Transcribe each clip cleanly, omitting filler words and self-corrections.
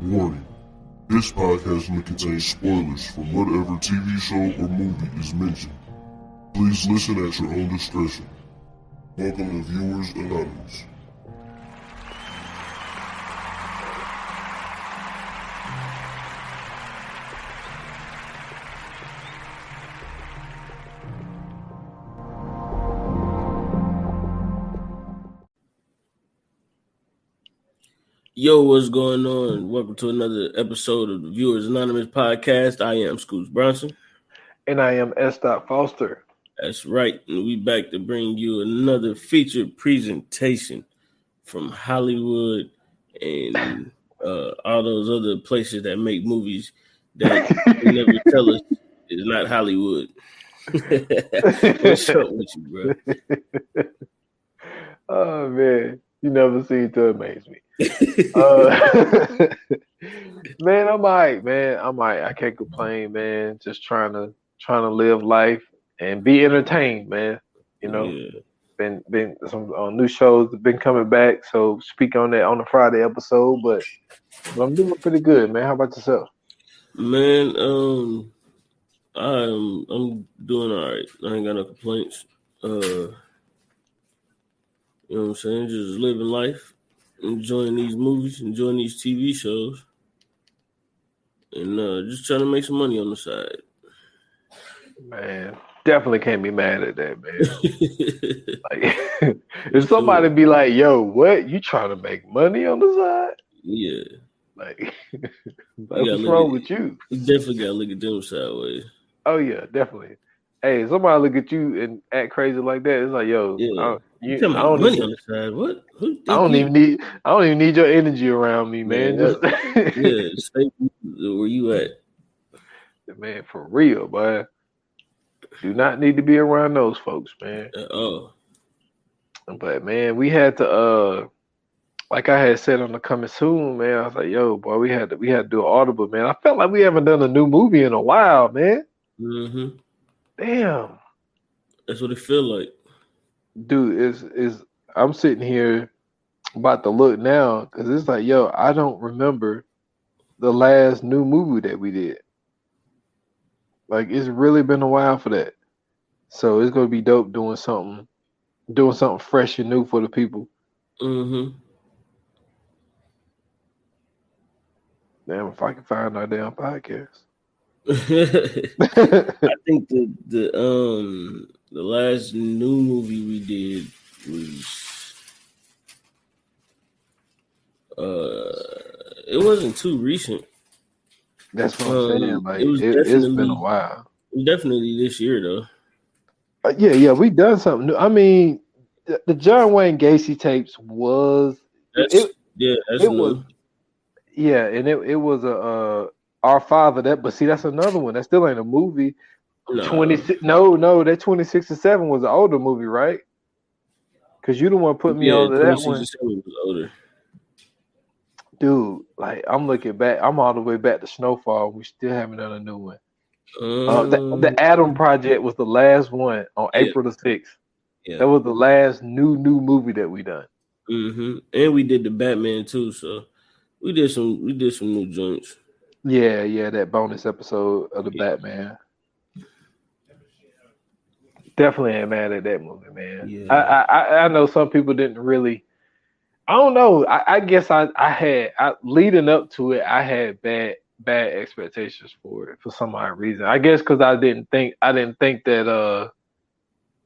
Warning. This podcast may contain spoilers from whatever TV show or movie is mentioned. Please listen at your own discretion. Welcome to Viewers Anonymous. Yo, what's going on? Welcome to another episode of the Viewers Anonymous podcast. I am Scoots Bronson. And I am S. Foster. That's right. And we back to bring you another featured presentation from Hollywood and all those other places that make movies that they never tell us is not Hollywood. What's up with you, bro? Oh, man. You never seem to amaze me. Man, I'm all right, man. I'm all right. I can't complain, man. Just trying to live life and be entertained, man. You know, been some new shows have been coming back. So speak on that on the Friday episode, but I'm doing pretty good, man. How about yourself? Man, I'm doing all right. I ain't got no complaints. You know what I'm saying? Just living life, enjoying these movies, enjoying these TV shows, and just trying to make some money on the side. Man, definitely can't be mad at that, man. Like, if somebody be like, "Yo, what? You trying to make money on the side?" Yeah. Like what's wrong with you? You definitely gotta look at them sideways. Oh yeah, definitely. Hey, somebody look at you and act crazy like that. It's like, yo, you can make money on the side. What? I don't even need your energy around me, man. Just stay where you at. Man, for real, boy. Do not need to be around those folks, man. Oh. But man, we had to like I had said on the coming soon, man. I was like, yo, boy, we had to do an audible, man. I felt like we haven't done a new movie in a while, man. Mm-hmm. Damn. That's what it feel like. Dude, is I'm sitting here about to look now because it's like, yo, I don't remember the last new movie that we did. Like, it's really been a while for that. So it's gonna be dope doing something fresh and new for the people. Mm-hmm. Damn, if I can find our damn podcast. I think the last new movie we did was it wasn't too recent. That's what I'm saying. Like it's been a while. Definitely this year though. Yeah, we done something new. I mean, the John Wayne Gacy tapes was that's new. Yeah, and it was Our Father, but see, that's another one. That still ain't a movie. No. 26. No, that 2067 was an older movie, right? Because you the one put me on to that one. Was older. Dude, like I'm looking back. I'm all the way back to Snowfall. We still haven't done a new one. The Adam Project was the last one on April the 6th. Yeah. That was the last new movie that we done. Mm-hmm. And we did the Batman too, so we did some new joints. Yeah, that bonus episode of the Batman. Definitely ain't mad at that movie, man. Yeah. I know some people didn't really. I don't know. I guess I had leading up to it. I had bad expectations for it for some odd reason. I guess because I didn't think that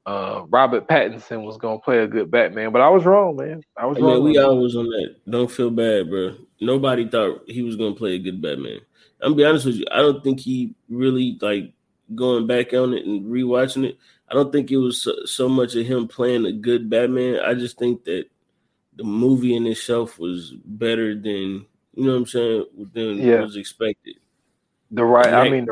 Robert Pattinson was gonna play a good Batman, but I was wrong, man. I was wrong. We always on that. Don't feel bad, bro. Nobody thought he was gonna play a good Batman. I'm gonna be honest with you. I don't think he really like going back on it and rewatching it. I don't think it was so much of him playing a good Batman. I just think that the movie in itself was better than was expected. The writing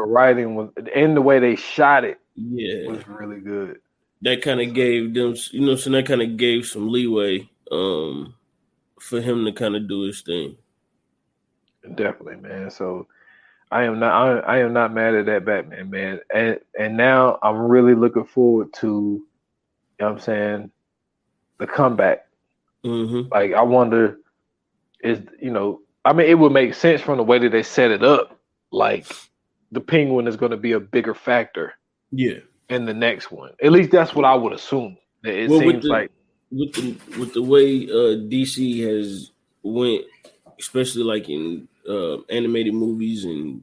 was, and the way they shot it, was really good. That kind of gave them, that kind of gave some leeway for him to kind of do his thing. Definitely, man. So I am not mad at that Batman, man. And now I'm really looking forward to, you know what I'm saying, the comeback. Mm-hmm. Like, I wonder, is I mean, it would make sense from the way that they set it up. Like the Penguin is going to be a bigger factor. Yeah. In the next one, at least that's what I would assume. It seems like with the way DC has went, especially like in animated movies and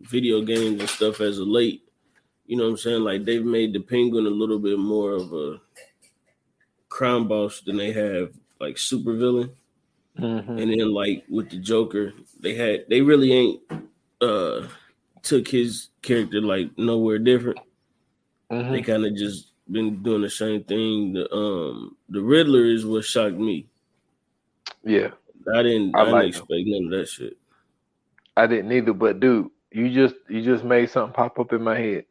video games and stuff as of late. You know what I'm saying? Like they've made the Penguin a little bit more of a crime boss than they have like supervillain. Mm-hmm. And then like with the Joker, they really ain't took his character like nowhere different. Mm-hmm. They kind of just been doing the same thing. The Riddler is what shocked me. Yeah, I didn't expect none of that shit. I didn't either. But dude, you just made something pop up in my head.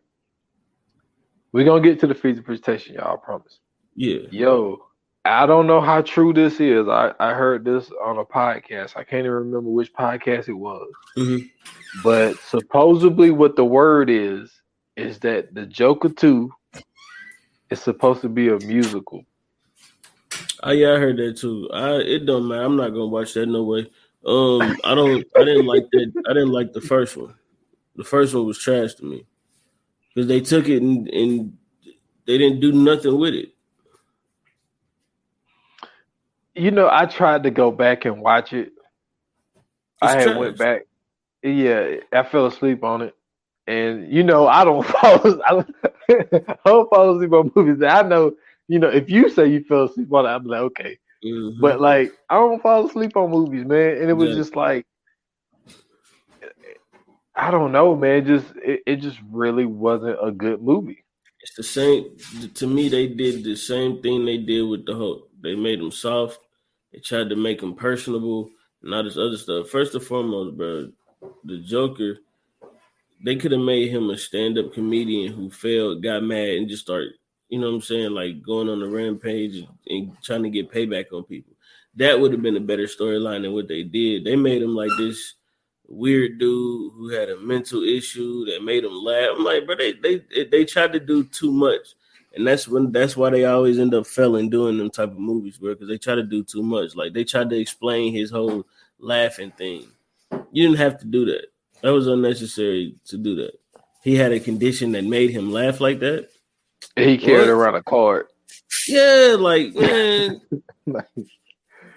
We're gonna get to the feature presentation, y'all. I promise. Yeah. Yo, I don't know how true this is. I heard this on a podcast. I can't even remember which podcast it was. Mm-hmm. But supposedly, what the word is that the Joker 2 is supposed to be a musical. Oh yeah, I heard that too. It don't matter. I'm not gonna watch that no way. I didn't like that. I didn't like the first one. The first one was trash to me because they took it and they didn't do nothing with it. You know, I tried to go back and watch it. Went back. Yeah, I fell asleep on it. And you know, I don't fall asleep on movies. I know, you know, if you say you fell asleep on it, I'm like, okay. Mm-hmm. But like, I don't fall asleep on movies, man. And it was just like, I don't know, man. It just really wasn't a good movie. It's the same. To me, they did the same thing they did with the Hulk. They made him soft. They tried to make him personable and all this other stuff. First and foremost, bro, the Joker, they could have made him a stand-up comedian who failed, got mad, and just started, you know what I'm saying, like going on a rampage and trying to get payback on people. That would have been a better storyline than what they did. They made him like this weird dude who had a mental issue that made him laugh. I'm like, bro, they tried to do too much. And that's why they always end up failing doing them type of movies, bro, because they try to do too much. Like they tried to explain his whole laughing thing. You didn't have to do that. That was unnecessary to do that. He had a condition that made him laugh like that. He carried around a card. Yeah, like, man.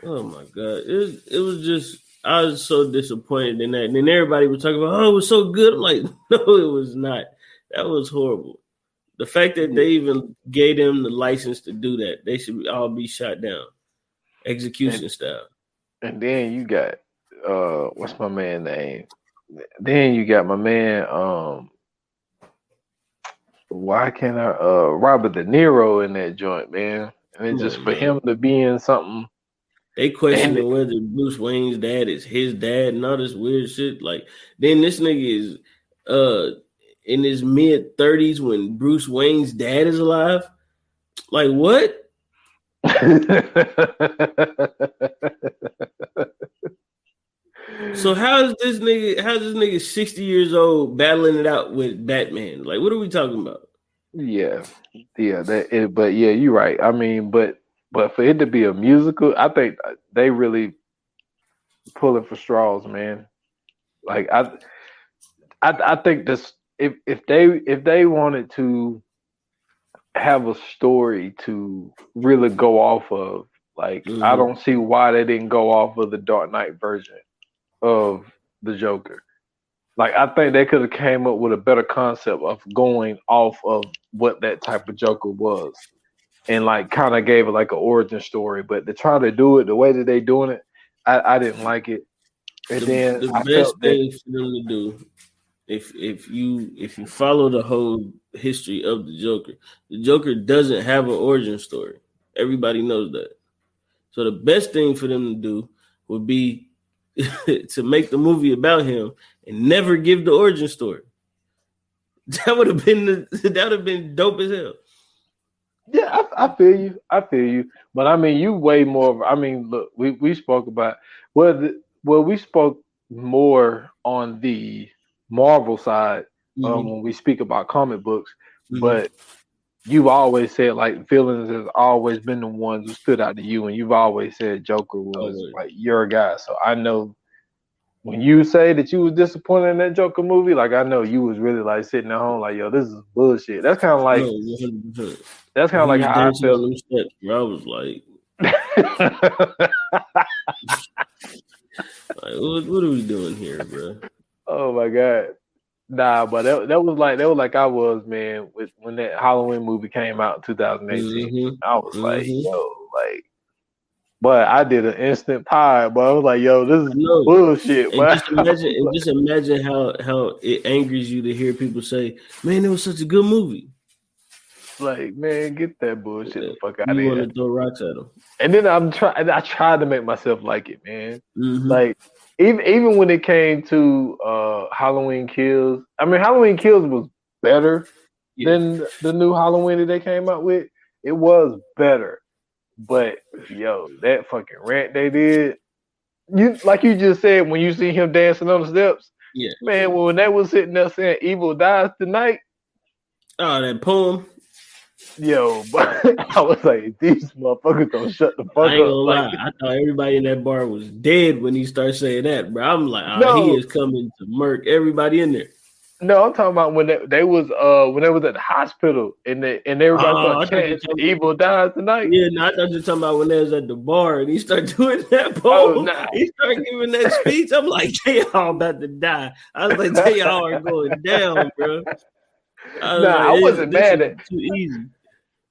Oh my God. It was just, I was so disappointed in that. And then everybody was talking about, oh, it was so good. I'm like, no, it was not. That was horrible. The fact that they even gave them the license to do that, they should all be shot down. Execution style. And then you got what's my man's name? Then you got my man, why can't I Robert De Niro in that joint, man? And it's just for him to be in something. They questioning whether Bruce Wayne's dad is his dad and all this weird shit. Like, then this nigga is in his mid-30s when Bruce Wayne's dad is alive. Like, what? So how's this nigga 60 years old battling it out with Batman? Like, what are we talking about? Yeah, but yeah, you're right. I mean, but for it to be a musical, I think they really pulling for straws, man. Like I think this if they wanted to have a story to really go off of, like I don't see why they didn't go off of the Dark Knight version of the Joker. Like I think they could have came up with a better concept of going off of what that type of Joker was, and like kind of gave it like an origin story. But to try to do it the way that they doing it, I didn't like it. And then the best thing for them to do, if you follow the whole history of the Joker doesn't have an origin story. Everybody knows that. So the best thing for them to do would be to make the movie about him and never give the origin story. That would have been dope as hell. Yeah, I feel you. But I mean, you way more. I mean, look, we spoke about we spoke more on the Marvel side when we speak about comic books. But you've always said like villains has always been the ones who stood out to you, and you've always said Joker was like your guy. So I know when you say that you was disappointed in that Joker movie, like I know you was really like sitting at home, like yo, this is bullshit. That's kind of like 100%. That's kind of like how I felt. On them steps, bro. I was like, what are we doing here, bro? Oh my god, nah, but that was like I was, man, when that Halloween movie came out in 2018. I was like, yo, like, but I did an instant pie, but I was like, yo, this is bullshit. And just imagine how it angers you to hear people say, man, it was such a good movie. Like, man, get that bullshit the fuck out of here. You want to throw rocks at them. And then I tried to make myself like it, man. Like, even when it came to Halloween Kills, I mean, Halloween Kills was better than the new Halloween that they came out with. It was better. But, yo, that fucking rant they did, like you just said, when you see him dancing on the steps, man, when they was sitting there saying evil dies tonight. Oh, that poem. Yo, but I was like, these motherfuckers don't shut the fuck up. I ain't gonna lie. I thought everybody in that bar was dead when he started saying that, bro. I'm like, he is coming to murk everybody in there. No, I'm talking about when they was at the hospital and everybody started chanting "Evil dies tonight." Yeah, no, I thought you were talking about when they was at the bar and he started doing that poem. Oh, nah. He started giving that speech. I'm like, they all about to die. I was like, they all are going down, bro. I wasn't mad at too easy.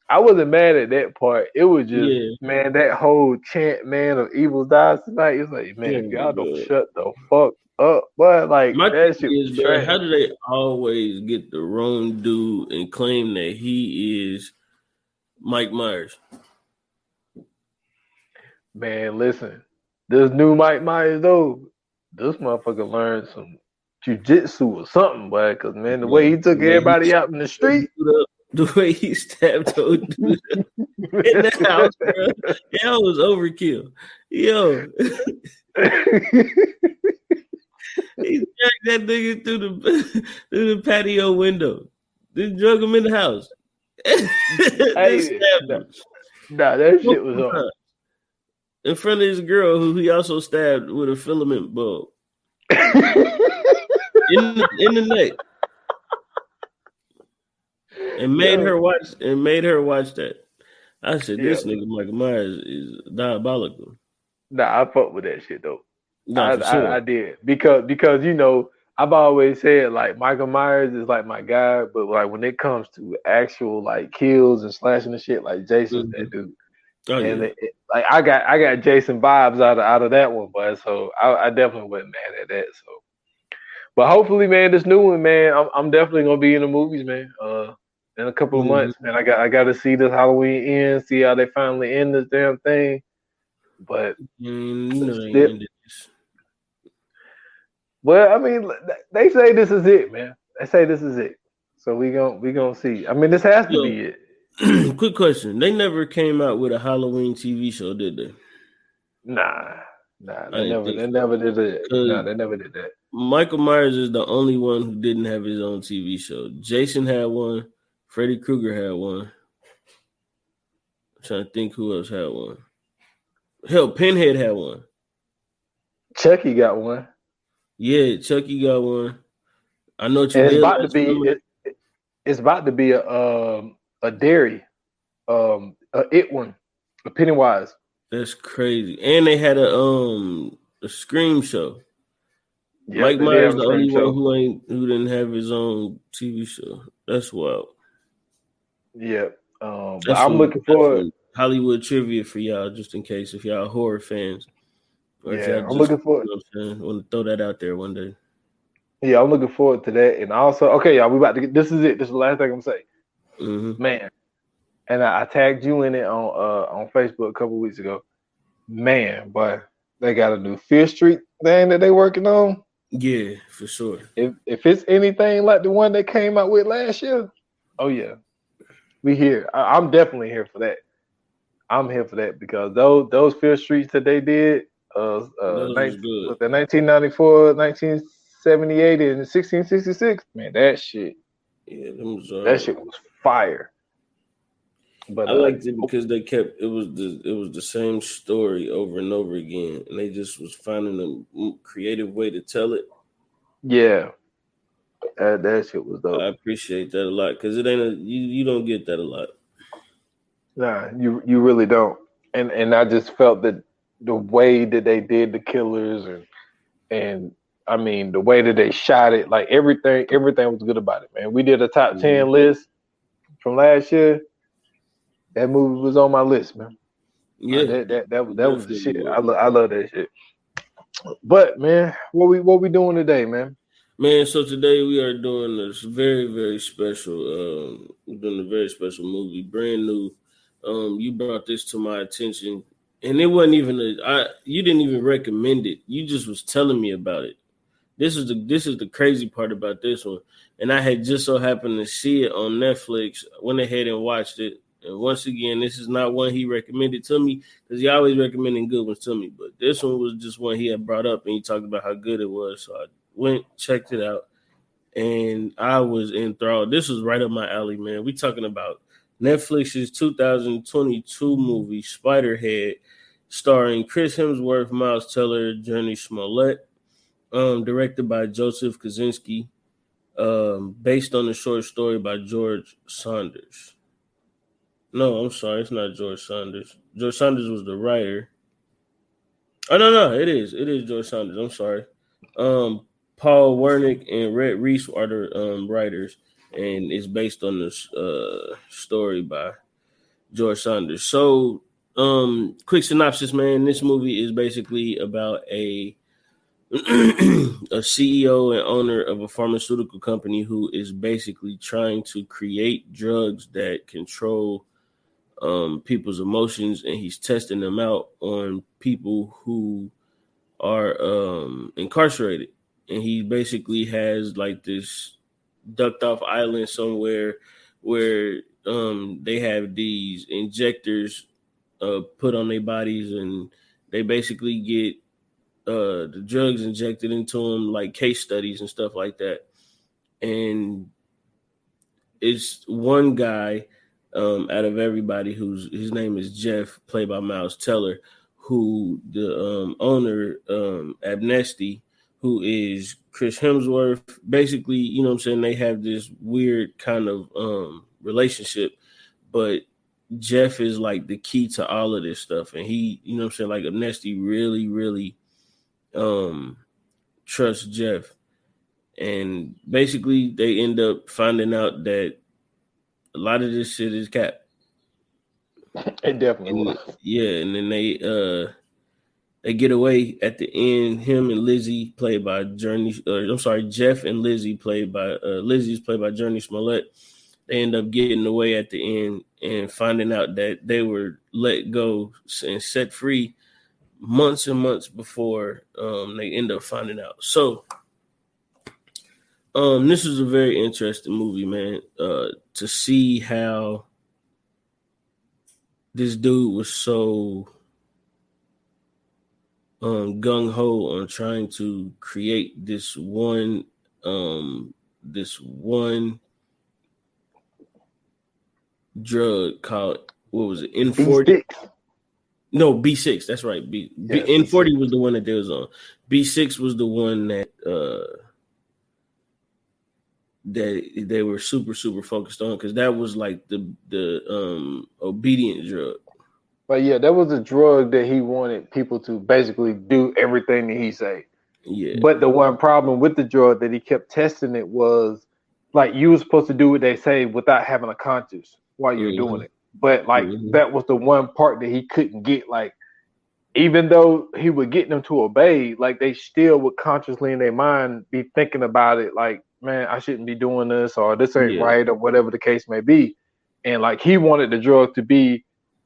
I wasn't mad at that part. It was just, man, that whole chant, man, of evil dies tonight. It's like, man, if y'all don't shut the fuck up, but like that shit was trash. How do they always get the wrong dude and claim that he is Mike Myers? Man, listen, this new Mike Myers though, this motherfucker learned some jujitsu or something, boy. Because man, the way he took everybody out in the street. The way he stabbed old dude in the house, bro. That was overkill. Yo. He dragged that nigga through the patio window. Then drug him in the house. That shit was on. In front of his girl, who he also stabbed with a filament bulb. in the neck. And made her watch that. I said, this nigga Michael Myers is diabolical. Nah, I fuck with that shit though. No, for sure. I did because you know I've always said like Michael Myers is like my guy, but like when it comes to actual like kills and slashing and shit, like Jason's that dude. Oh, and like I got Jason vibes out of that one, but so I definitely wasn't mad at that. So, but hopefully, man, this new one, man, I'm definitely gonna be in the movies, man. In a couple of months, man. I got to see this Halloween end, see how they finally end this damn thing. But well, I mean, they say this is it, man. They say this is it. So we gonna see. I mean, this has to be it. Quick question: they never came out with a Halloween TV show, did they? Nah, they never did it. Nah, they never did that. Michael Myers is the only one who didn't have his own TV show. Jason had one. Freddy Krueger had one. I'm trying to think who else had one. Hell, Pinhead had one. Chucky got one. Yeah, Chucky got one. I know it's about to be a dairy, it one, a Pennywise. That's crazy. And they had a Scream show. Yep, Mike Myers the only one who didn't have his own TV show. That's wild. Yeah, but I'm looking forward. Hollywood trivia for y'all, just in case if y'all horror fans. Or I'm looking forward. Want to throw that out there one day. Yeah, I'm looking forward to that. And also, okay, y'all, we about to get. This is it. This is the last thing I'm gonna say, man. And I tagged you in it on Facebook a couple weeks ago. Man, boy, they got a new Fifth Street thing that they working on. Yeah, for sure. If it's anything like the one that came out with last year, oh yeah. We here. I'm definitely here for that. I'm here for that because those Fifth Streets that they did, the 1994, 1978, and 1666, man, that shit. Yeah, that shit was fire. But I liked it because they kept it was the same story over and over again, and they just was finding a creative way to tell it. Yeah, that shit was dope. I appreciate that a lot because it ain't you don't get that a lot. Nah, you really don't. And I just felt that the way that they did the killers and I mean the way that they shot it, like everything was good about it, man. We did a top 10 list from last year. That movie was on my list, man. Yeah, that was the shit. I love that shit. But man, what we doing today, man? Man, so today we are doing this very, very special. We're doing a very special movie, brand new. You brought this to my attention, and it wasn't even you didn't even recommend it. You just was telling me about it. This is the crazy part about this one, and I had just so happened to see it on Netflix. Went ahead and watched it, and once again, this is not one he recommended to me because he always recommending good ones to me. But this one was just one he had brought up, and he talked about how good it was. So I went, checked it out, and I was enthralled. This was right up my alley, man. We talking about Netflix's 2022 movie Spiderhead, starring Chris Hemsworth, Miles Teller, Jurnee Smollett, directed by Joseph Kosinski, based on a short story by George Saunders. No, I'm sorry, it's not George Saunders. George Saunders was the writer. Oh no, it is George Saunders. I'm sorry. Paul Wernick and Rhett Reese are the writers, and it's based on this story by George Saunders. So, quick synopsis, man. This movie is basically about a CEO and owner of a pharmaceutical company who is basically trying to create drugs that control people's emotions, and he's testing them out on people who are incarcerated. And he basically has like this ducked off island somewhere where they have these injectors put on their bodies, and they basically get the drugs injected into them, like case studies and stuff like that. And it's one guy out of everybody his name is Jeff, played by Miles Teller, who the owner, Abnesti, who is Chris Hemsworth. Basically, you know what I'm saying, they have this weird kind of relationship, but Jeff is like the key to all of this stuff. And he, you know what I'm saying, like Abnesti really, really trusts Jeff. And basically they end up finding out that a lot of this shit is cap. It definitely was. Yeah, and then they get away at the end. Him and Lizzie, played by Jurnee. Jeff and Lizzie, played by Lizzie's played by Jurnee Smollett. They end up getting away at the end and finding out that they were let go and set free months and months before they end up finding out. So this is a very interesting movie, man. To see how this dude was so gung ho on trying to create this one drug called, what was it? N40. B6. No, B6. That's right. N40 was the one that they was on. B6 was the one that they were super, super focused on, because that was like the obedient drug. But yeah, that was a drug that he wanted people to basically do everything that he said. Yeah. But the one problem with the drug that he kept testing it was, like, you were supposed to do what they say without having a conscience while you're doing it. But like that was the one part that he couldn't get. Like, even though he would get them to obey, like they still would consciously in their mind be thinking about it, like, man, I shouldn't be doing this, or this ain't right, or whatever the case may be. And like he wanted the drug to be,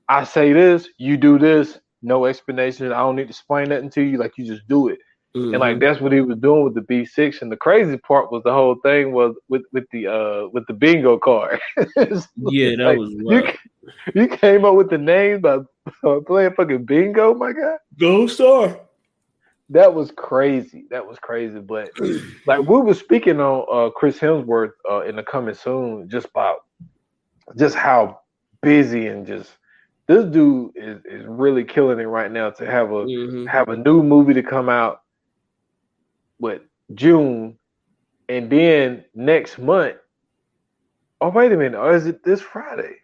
I say this, you do this, no explanation. I don't need to explain nothing to you. Like, you just do it. And like that's what he was doing with the B6. And the crazy part was the whole thing was with the bingo card. Yeah, that was wild. You came up with the name by playing fucking bingo, my God. Gold Star. That was crazy. But like we were speaking on Chris Hemsworth in the coming soon, just about just how busy and just this dude is really killing it right now to have a new movie to come out with June, and then next month. Oh wait a minute, or is it this Friday?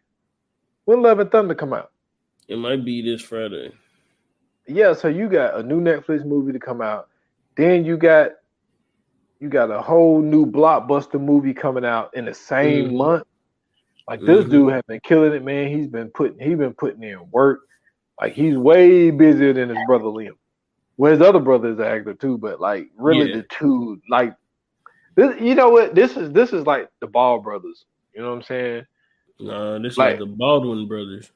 When Love and Thunder come out? It might be this Friday. Yeah, so you got a new Netflix movie to come out. Then you got a whole new blockbuster movie coming out in the same month. Like this dude has been killing it, man. He's been putting in work. Like he's way busier than his brother Liam. Well, his other brother is an actor too, but like really the two, like this, you know what? This is like the Ball brothers. You know what I'm saying? Nah, this is like the Baldwin brothers.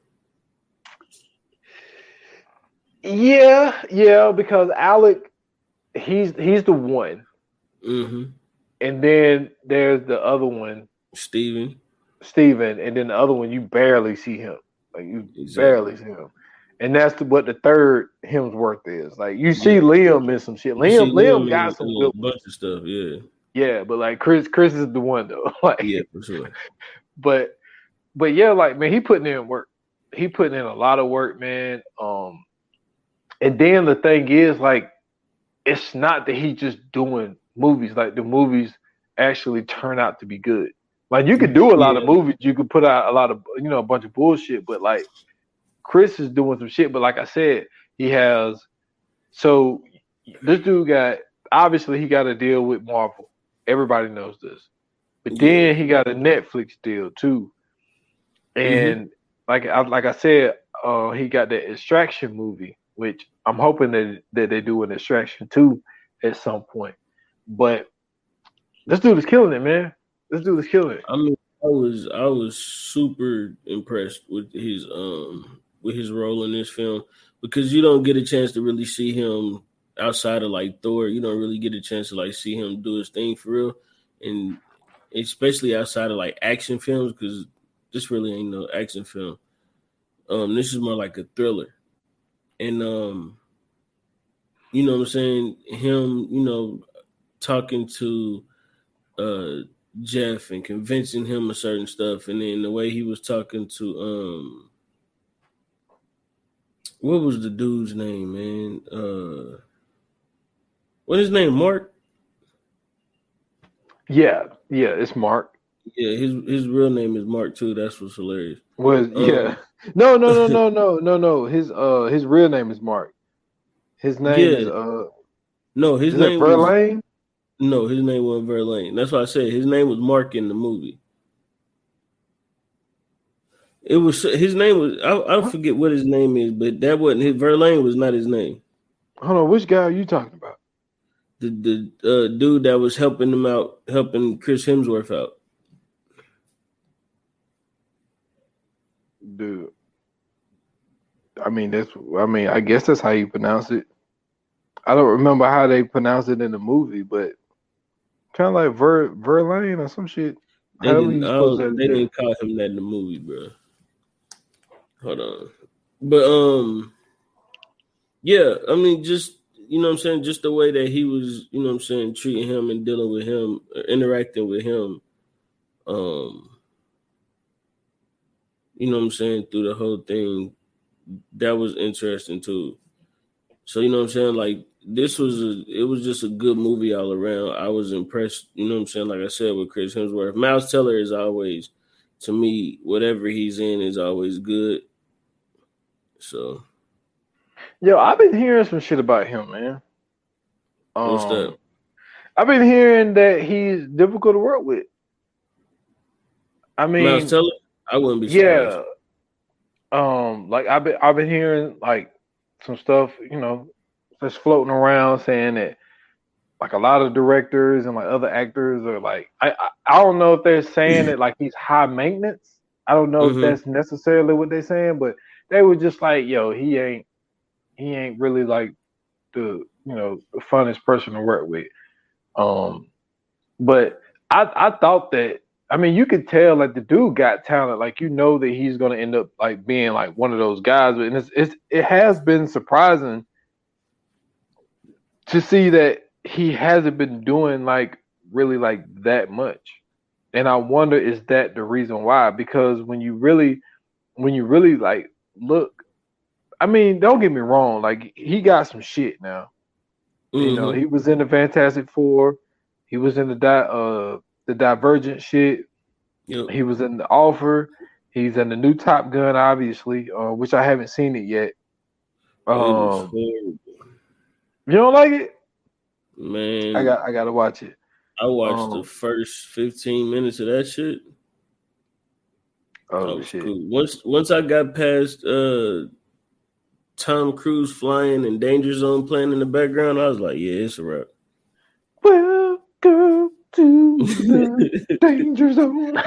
Yeah, because Alec, he's the one. And then there's the other one, Steven, and then the other one you barely see him. Like you barely see him. And that's what the third Hemsworth is. Like you see Liam in some shit. Liam got some good bunch of stuff, Yeah, but like Chris is the one though. Like for sure. But yeah, like man, he putting in work. He putting in a lot of work, man. And then the thing is, like, it's not that he's just doing movies. Like the movies actually turn out to be good. Like you could do a lot of movies, you could put out a lot of a bunch of bullshit, but like Chris is doing some shit. But like I said, this dude obviously he got a deal with Marvel. Everybody knows this. But then he got a Netflix deal too. And like I said, he got the Extraction movie, which I'm hoping that they do an Extraction 2 at some point. But this dude is killing it, man. This dude is killing it. I mean, I was super impressed with his role in this film because you don't get a chance to really see him outside of like Thor. You don't really get a chance to like see him do his thing for real, and especially outside of like action films because this really ain't no action film. This is more like a thriller, and you know what I'm saying? Him, talking to Jeff and convincing him of certain stuff, and then the way he was talking to what was the dude's name, man? What is his name? Mark? Yeah, it's Mark. Yeah, his real name is Mark too. That's what's hilarious. No. His real name is Mark. His name is no, his name Verlaine? No, his name wasn't Verlaine. That's why I said his name was Mark in the movie. It was his name was I forget what his name is, but that wasn't his Verlaine was not his name. Hold on, which guy are you talking about? The dude that was helping him out, helping Chris Hemsworth out. Dude. I guess that's how you pronounce it. I don't remember how they pronounce it in the movie, but kind of like Verlaine or some shit. They didn't call him that in the movie, bro. Hold on. But yeah, I mean, just you know what I'm saying, just the way that he was, you know what I'm saying, treating him and dealing with him, interacting with him, you know what I'm saying, through the whole thing, that was interesting too. So you know what I'm saying, like it was just a good movie all around. I was impressed, you know what I'm saying, like I said, with Chris Hemsworth. Miles Teller is always, to me, whatever he's in is always good. So yo, I've been hearing some shit about him, man. What's that? I've been hearing that he's difficult to work with. I mean, Miles Teller, I wouldn't be surprised. Like I've been hearing like some stuff, that's floating around saying that like a lot of directors and like other actors are like I don't know if they're saying that like he's high maintenance. I don't know if that's necessarily what they're saying, but they were just like, yo, he ain't really like the the funnest person to work with. But I thought that, I mean, you could tell like the dude got talent, like that he's gonna end up like being like one of those guys. And it has been surprising to see that he hasn't been doing like really like that much. And I wonder, is that the reason why? Because when you really when you really like look, I mean, don't get me wrong, like he got some shit now. You know, he was in the Fantastic Four, he was in the Divergent shit, he was in the Offer, he's in the new Top Gun, obviously, which I haven't seen it yet. You don't like it? Man, I gotta watch it. I watched the first 15 minutes of that shit. Oh shit! Cool. Once I got past Tom Cruise flying and Danger Zone playing in the background, I was like, yeah, it's a wrap. Welcome to the Danger Zone.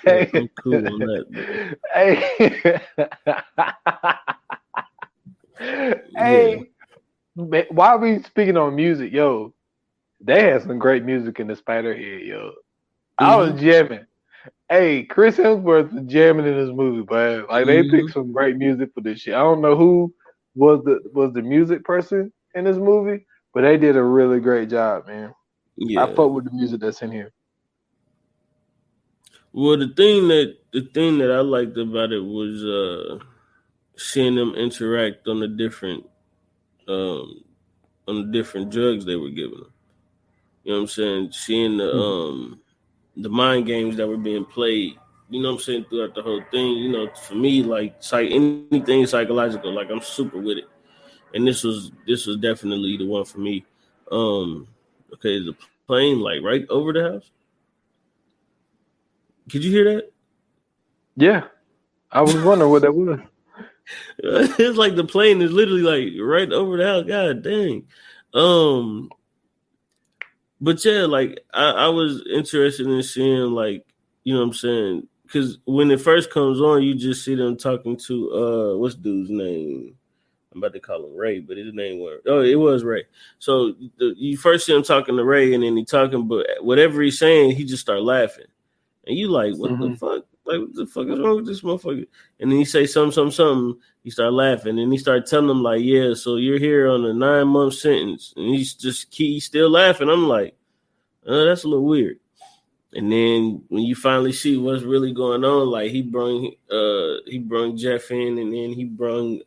Hey. I'm cool on that. Hey, why are we speaking on music, yo? They had some great music in the Spiderhead, yo. I was jamming. Hey, Chris Hemsworth was jamming in this movie, but like they picked some great music for this shit. I don't know who was the music person in this movie, but they did a really great job, man. Yeah. I fuck with the music that's in here. Well, the thing that I liked about it was seeing them interact on the different drugs they were giving them. You know what I'm saying? Seeing the mind games that were being played, you know what I'm saying, throughout the whole thing. You know, for me, like anything psychological, like I'm super with it. And this was definitely the one for me. Okay, the plane like right over the house. Could you hear that? Yeah. I was wondering what that was. It's like the plane is literally like right over the house. God dang. But yeah, like I was interested in seeing, like, you know what I'm saying? Because when it first comes on, you just see them talking to what's dude's name? I'm about to call him Ray, but his name was it was Ray. So you first see him talking to Ray, and then he talking, but whatever he's saying, he just start laughing, and you like, what the fuck? Like, what the fuck is wrong with this motherfucker? And then he say something. He start laughing, and he start telling them like, yeah, so you're here on a 9-month sentence, and he's still laughing. I'm like, that's a little weird. And then when you finally see what's really going on, like he brung Jeff in, and then he brung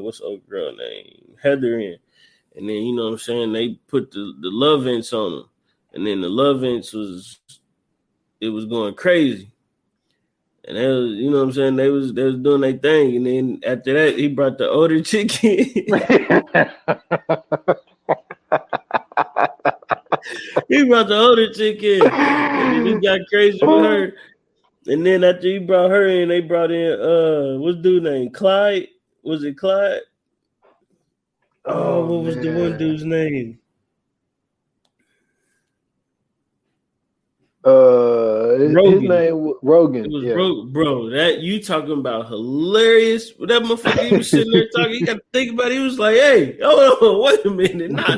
what's the old girl name, Heather, in, and then, you know what I'm saying, they put the love ints on him, and then the love ints was going crazy. And they was, you know what I'm saying, they was doing their thing, and then after that, he brought the older chick in. He brought the older chick in, and then he got crazy with her. And then after he brought her in, they brought in what's dude's name? Clyde? Was it Clyde? What was the one dude's name? Rogan. His name was Rogan. It was bro. That you talking about hilarious? That motherfucker, he was sitting there talking. You got to think about it. He was like, "Hey, hold on, wait a minute, nah."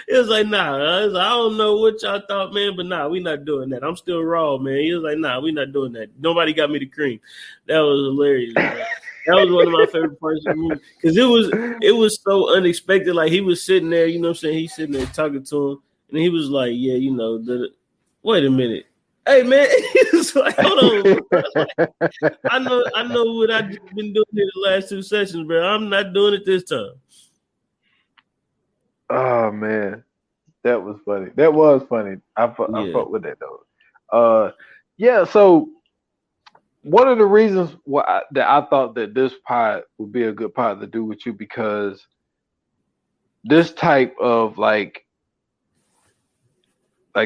It was like, nah. I don't know what y'all thought, man, but nah, we not doing that. I'm still raw, man. He was like, nah, we not doing that. Nobody got me the cream. That was hilarious, man. That was one of my favorite parts of the movie, because it was so unexpected. Like, he was sitting there, you know what I'm saying? He's sitting there talking to him, and he was like, yeah, you know, wait a minute. Hey, man, it's like, hold on. Like, I know what I've been doing in the last 2 sessions, bro. I'm not doing it this time. Oh, man. That was funny. That was funny. I fuck with that, though. Yeah, so one of the reasons that I thought that this pod would be a good pod to do with you, because this type of like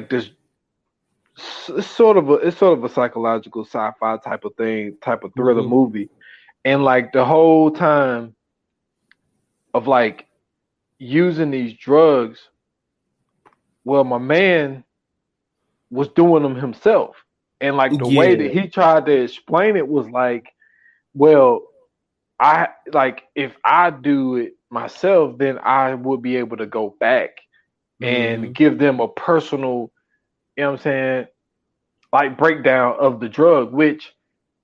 this, it's sort of a psychological sci-fi type of thing, type of thriller movie, and like the whole time of like using these drugs, well, my man was doing them himself, and like the way that he tried to explain it was like, well, I like, if I do it myself, then I would be able to go back and give them a personal, you know what I'm saying, like breakdown of the drug, which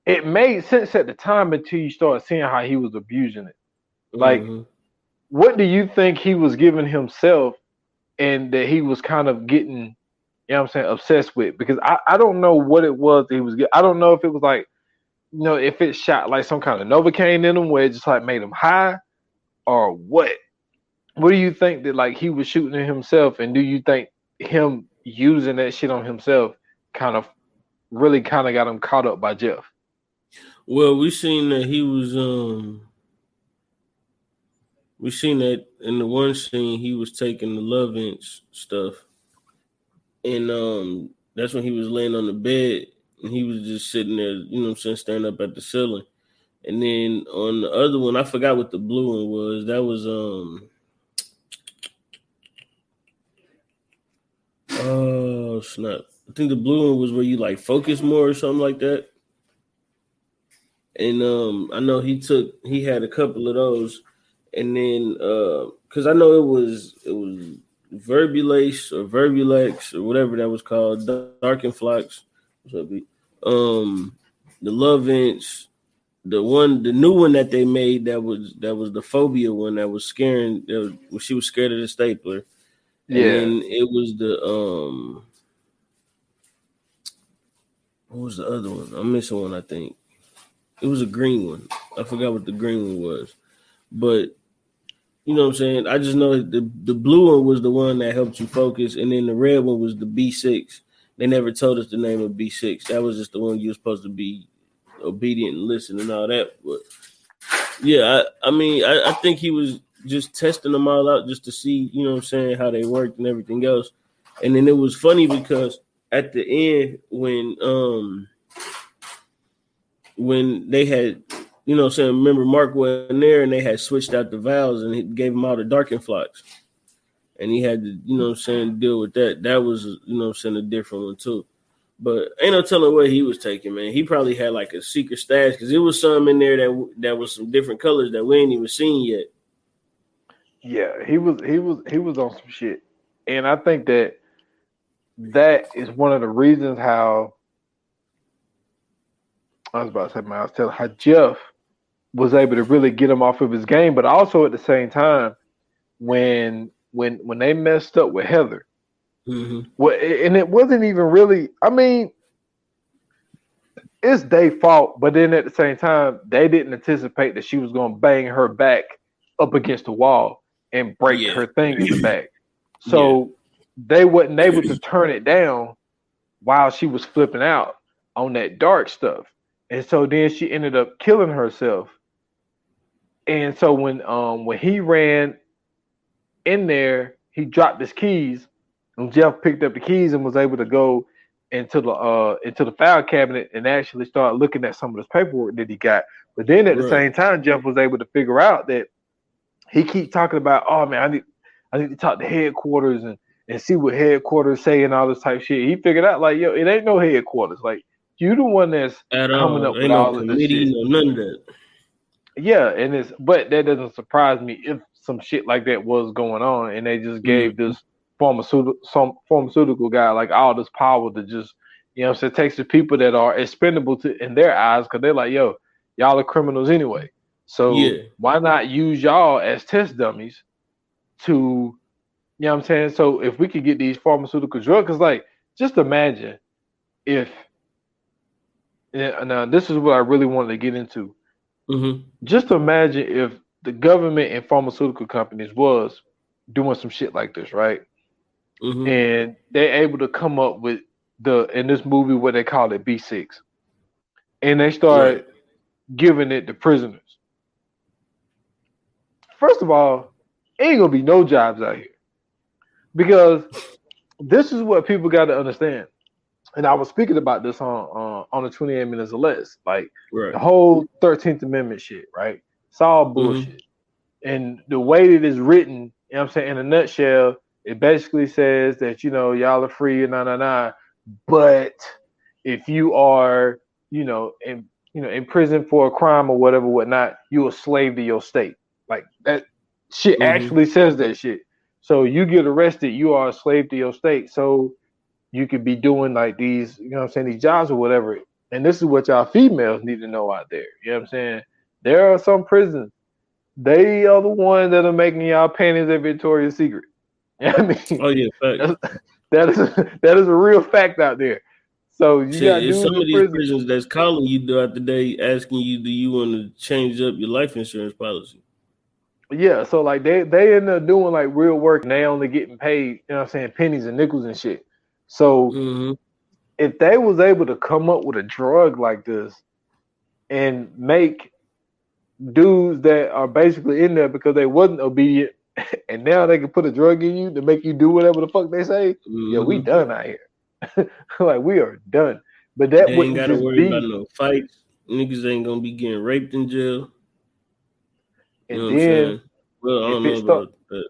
it made sense at the time until you start seeing how he was abusing it. Like, what do you think he was giving himself and that he was kind of getting, you know what I'm saying, obsessed with? Because I don't know what it was that he was getting. I don't know if it was like if it shot like some kind of Novocaine in him where it just like made him high or what? What do you think that like he was shooting at himself, and do you think him using that shit on himself kind of got him caught up by Jeff? Well, we seen that he was we seen that in the one scene he was taking the love inch stuff. And that's when he was laying on the bed and he was just sitting there, you know what I'm saying, staring up at the ceiling. And then on the other one, I forgot what the blue one was. That was oh snap. I think the blue one was where you like focus more or something like that. And I know he had a couple of those. And then because I know it was Verbulace or Verbulex or whatever that was called, Dark and Flocks. What's up, B? The Love Inch, the new one that they made that was the phobia one that was scaring. When she was scared of the stapler. Yeah. And then it was the what was the other one? I'm missing one. I think it was a green one. I forgot what the green one was, but. You know what I'm saying? I just know the blue one was the one that helped you focus, and then the red one was the B6. They never told us the name of B6. That was just the one you were supposed to be obedient and listen and all that. But yeah, I think he was just testing them all out just to see, you know what I'm saying, how they worked and everything else. And then it was funny because at the end when they had. You know what I'm saying? Remember, Mark wasn't there and they had switched out the valves and he gave him all the Dark and Flocks. And he had to, you know what I'm saying, deal with that. That was, you know what I'm saying, a different one too. But ain't no telling what he was taking, man. He probably had like a secret stash because there was some in there that was some different colors that we ain't even seen yet. Yeah, he was on some shit. And I think that is one of the reasons how how Jeff was able to really get him off of his game, but also at the same time, when they messed up with Heather, and it wasn't even really. I mean, it's their fault, but then at the same time, they didn't anticipate that she was going to bang her back up against the wall and break her thing in the back. So they wasn't able to turn it down while she was flipping out on that dark stuff. And so then she ended up killing herself. And so when he ran in there, he dropped his keys, and Jeff picked up the keys and was able to go into the file cabinet and actually start looking at some of this paperwork that he got. But then at the same time, Jeff was able to figure out that he keep talking about, oh man, I need to talk to headquarters and see what headquarters say and all this type of shit. He figured out like, yo, it ain't no headquarters. Like, you the one that's coming up with all of this shit. None of that. Yeah, but that doesn't surprise me if some shit like that was going on, and they just gave this pharmaceutical guy like all this power to just, you know what I'm saying, takes the people that are expendable in their eyes because they're like, yo, y'all are criminals anyway. So why not use y'all as test dummies to, you know what I'm saying? So if we could get these pharmaceutical drugs, because like, just imagine if. Now, this is what I really wanted to get into. Just imagine if the government and pharmaceutical companies was doing some shit like this, right? And they're able to come up with in this movie what they call it B6, and they start giving it to prisoners. First of all, ain't gonna be no jobs out here because this is what people got to understand. And I was speaking about this on the 28 Minutes or Less, like the whole 13th Amendment shit, right? It's all bullshit. And the way that it's written, you know what I'm saying, in a nutshell, it basically says that, you know, y'all are free and but if you are, in prison for a crime or whatnot, you're a slave to your state. Like that shit actually says that shit. So you get arrested, you are a slave to your state. So you could be doing like these, you know what I'm saying, these jobs or whatever. And this is what y'all females need to know out there. You know what I'm saying? There are some prisons. They are the ones that are making y'all panties a Victoria's Secret. You know what I mean? Oh, yeah. That is a real fact out there. So you got It's dudes some of in these prison. prisons that's calling you throughout the day, asking you, do you want to change up your life insurance policy? Yeah, so like they end up doing like real work and they only getting paid, you know what I'm saying, pennies and nickels and shit. So if they was able to come up with a drug like this and make dudes that are basically in there because they wasn't obedient and now they can put a drug in you to make you do whatever the fuck they say, yeah, we done out here. Like we are done. But that They ain't wouldn't got to just worry about be. no fights. Niggas ain't gonna be getting raped in jail. You know And what I'm then saying? Well, I if don't it know start, about that.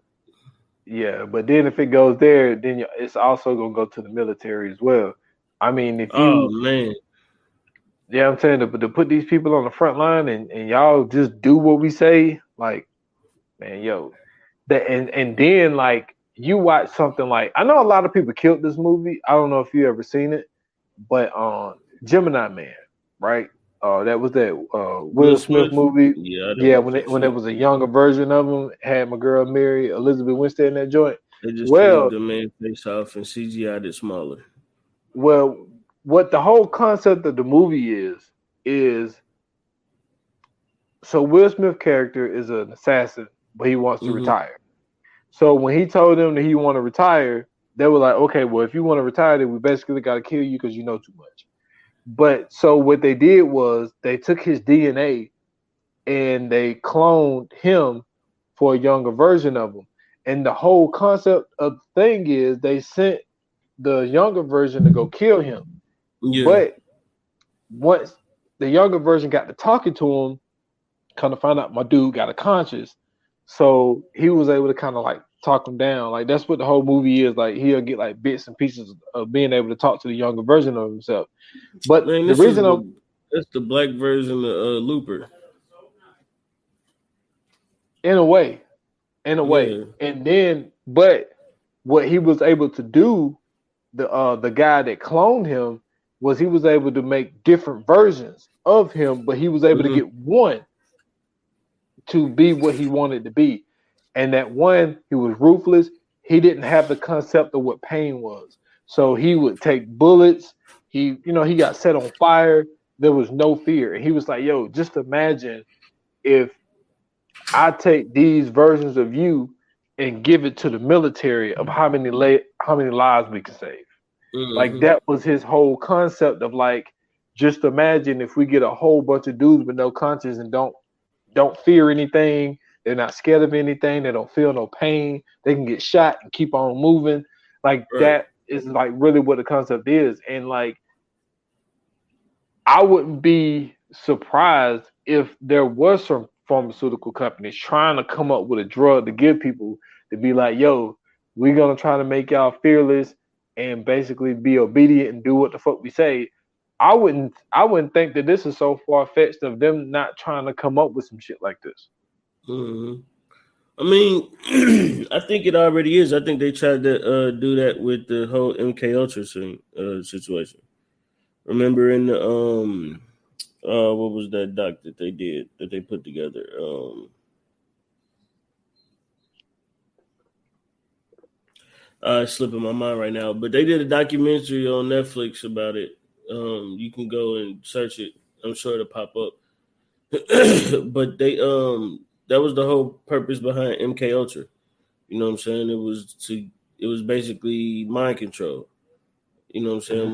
yeah, but then if it goes there, then it's also gonna go to the military as well. I mean, if Oh you, man, yeah, I'm saying to put these people on the front line and y'all just do what we say, like, man, yo, that and then like you watch something like I know a lot of people killed this movie. I don't know if you ever seen it, but Gemini Man, right? That was that Will Will Smith Smith? movie. Yeah, I didn't Yeah, watch that when it shit. was a younger version of him, had my girl Mary Elizabeth Winstead in that joint. They just took Well, the man face off and CGI'd it smaller. well, what the whole concept of the movie is so Will Smith character is an assassin, but he wants to retire. So when he told them that he want to retire, they were like, okay, well, if you want to retire, then we basically got to kill you because you know too much. But so what they did was they took his DNA and they cloned him for a younger version of him. And the whole concept of the thing is they sent the younger version to go kill him. Yeah. But once the younger version got to talking to him, kind of found out my dude got a conscience. So he was able to kind of like talk him down. Like that's what the whole movie is. Like he'll get like bits and pieces of being able to talk to the younger version of himself. But Man, the reason that's the black version of Looper. in a way, Yeah. and then but what he was able to do, the guy that cloned him was he was able to make different versions of him, but he was able to get one to be what he wanted to be. And that one, he was ruthless. He didn't have the concept of what pain was. So he would take bullets. He got set on fire. There was no fear. And he was like, yo, just imagine if I take these versions of you and give it to the military of how many lives we can save. Like that was his whole concept of like, just imagine if we get a whole bunch of dudes with no conscience and don't fear anything. They're not scared of anything. They don't feel no pain. They can get shot and keep on moving. Like that is like really what the concept is. And like, I wouldn't be surprised if there was some pharmaceutical companies trying to come up with a drug to give people to be like, yo, we're going to try to make y'all fearless and basically be obedient and do what the fuck we say. I wouldn't think that this is so far fetched of them not trying to come up with some shit like this. I mean, I think it already is. I think they tried to do that with the whole MK Ultra situation. Remember in the what was that doc that they put together? It's slipping my mind right now, but they did a documentary on Netflix about it. You can go and search it. I'm sure it'll pop up. But they that was the whole purpose behind MK Ultra. You know what I'm saying? It was basically mind control. You know what I'm saying?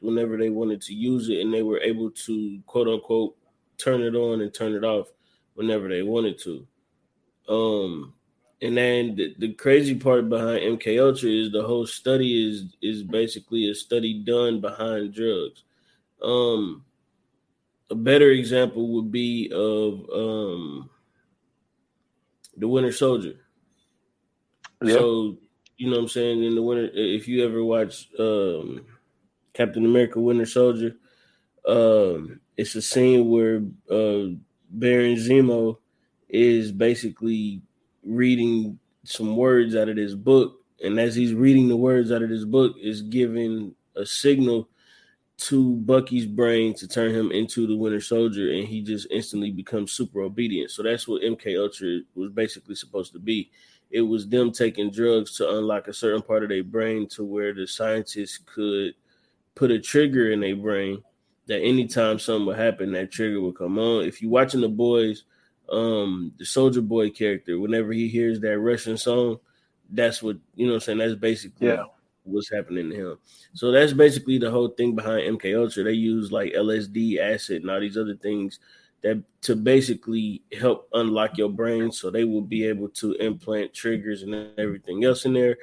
Whenever they wanted to use it and they were able to quote unquote turn it on and turn it off whenever they wanted to. And then the crazy part behind MK Ultra is the whole study is basically a study done behind drugs. A better example would be of the Winter Soldier. Yeah. So you know what I'm saying? In the winter, if you ever watch Captain America: Winter Soldier, it's a scene where Baron Zemo is basically reading some words out of this book, and as he's reading the words out of this book, is giving a signal to Bucky's brain to turn him into the Winter Soldier, and he just instantly becomes super obedient. So that's what MK Ultra was basically supposed to be. It was them taking drugs to unlock a certain part of their brain to where the scientists could put a trigger in their brain that anytime something would happen, that trigger would come on. If you're watching The Boys, the Soldier Boy character, whenever he hears that Russian song, that's what, you know what I'm saying? That's basically what's happening to him. So that's basically the whole thing behind MK Ultra. They use like LSD, acid, and all these other things that to basically help unlock your brain, so they will be able to implant triggers and everything else in there.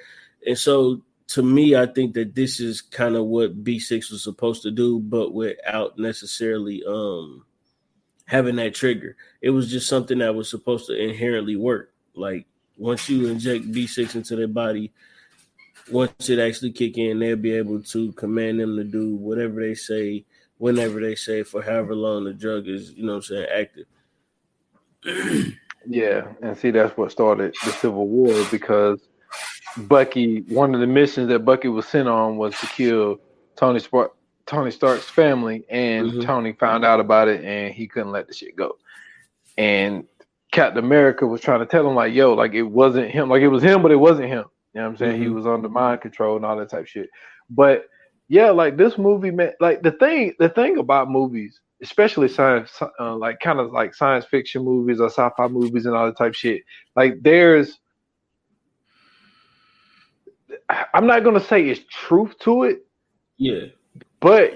And so to me, I think that this is kind of what B6 was supposed to do, but without necessarily having that trigger. It was just something that was supposed to inherently work. Like once you inject B6 into their body, once it actually kick in, they'll be able to command them to do whatever they say, whenever they say, for however long the drug is, you know what I'm saying, active. Yeah, and see, that's what started the Civil War, because Bucky, one of the missions that Bucky was sent on was to kill Tony Stark's family, and Tony found out about it, and he couldn't let the shit go. And Captain America was trying to tell him, like, yo, like, it wasn't him. Like, it was him, but it wasn't him. You know what I'm saying? He was under mind control and all that type of shit. But yeah, like this movie, man, like the thing about movies, especially science, like kind of like science fiction movies or sci-fi movies and all that type of shit, like I'm not gonna say it's truth to it. Yeah. But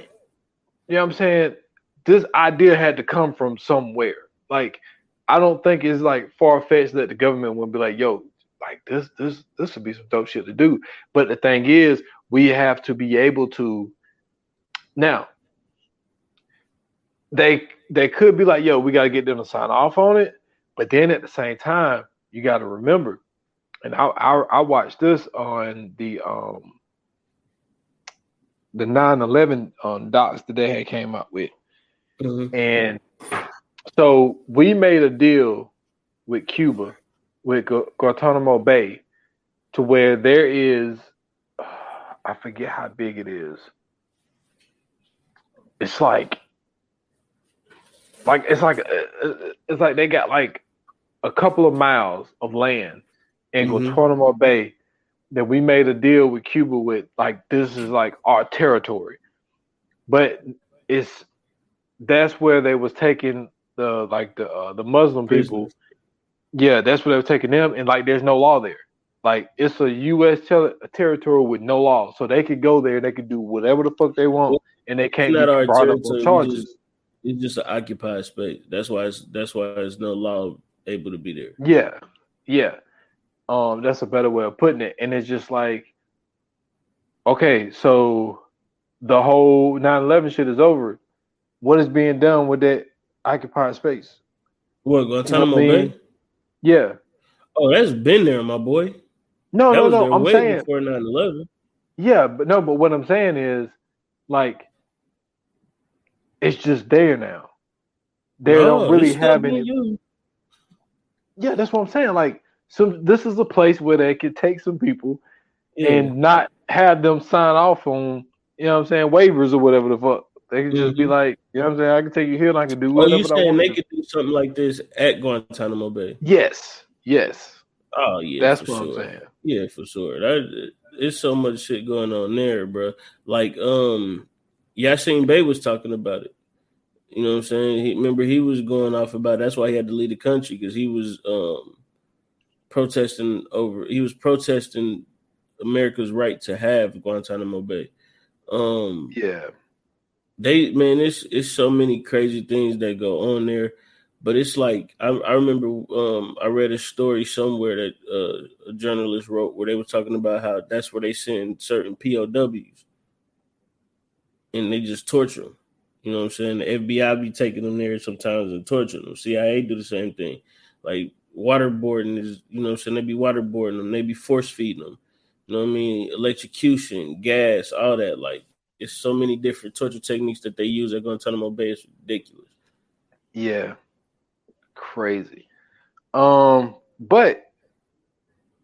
you know what I'm saying? This idea had to come from somewhere. Like, I don't think it's like far-fetched that the government would be like, yo, like this would be some dope shit to do. But the thing is, we have to be able to. Now, they could be like, yo, we got to get them to sign off on it. But then at the same time, you got to remember, and I watched this on the 9/11 docs that they had came out with, and so we made a deal with Cuba, with Guantanamo Bay, to where there is, I forget how big it is. It's like they got like a couple of miles of land in Guantanamo Bay that we made a deal with Cuba with. Like, this is like our territory, but that's where they was taking the Muslim people. Yeah, that's where they were taking them, and like there's no law there. Like, it's a U.S. territory with no law, so they could go there, they could do whatever the fuck they want, and they can't be brought up on charges. It's just an occupied space. That's why there's no law able to be there. Yeah. That's a better way of putting it. And it's just like, okay, so the whole 9/11 shit is over. What is being done with that occupied space? What, Guantanamo Bay? Yeah. Oh, that's been there, my boy. No. I'm saying before 9/11. Yeah, but what I'm saying is, like, it's just there now. They don't really have any. Yeah, that's what I'm saying. Like, so this is a place where they could take some people and not have them sign off on, you know what I'm saying, waivers or whatever the fuck. They could just be like, you know what I'm saying, I can take you here and I can do whatever I want. You saying they could do something like this at Guantanamo Bay? Yes. Oh yeah, that's what I'm saying. Yeah, for sure. There's so much shit going on there, bro. Like, Yasin Bey was talking about it. You know what I'm saying? He was going off about, that's why he had to leave the country, because he was protesting America's right to have Guantanamo Bay. It's so many crazy things that go on there. But it's like, I remember I read a story somewhere that a journalist wrote where they were talking about how that's where they send certain POWs and they just torture them. You know what I'm saying? The FBI be taking them there sometimes and torturing them. CIA do the same thing. Like, waterboarding is, you know what I'm saying? They be waterboarding them. They be force feeding them. You know what I mean? Electrocution, gas, all that. Like, it's so many different torture techniques that they use at Guantanamo Bay. It's ridiculous. Yeah. Crazy. But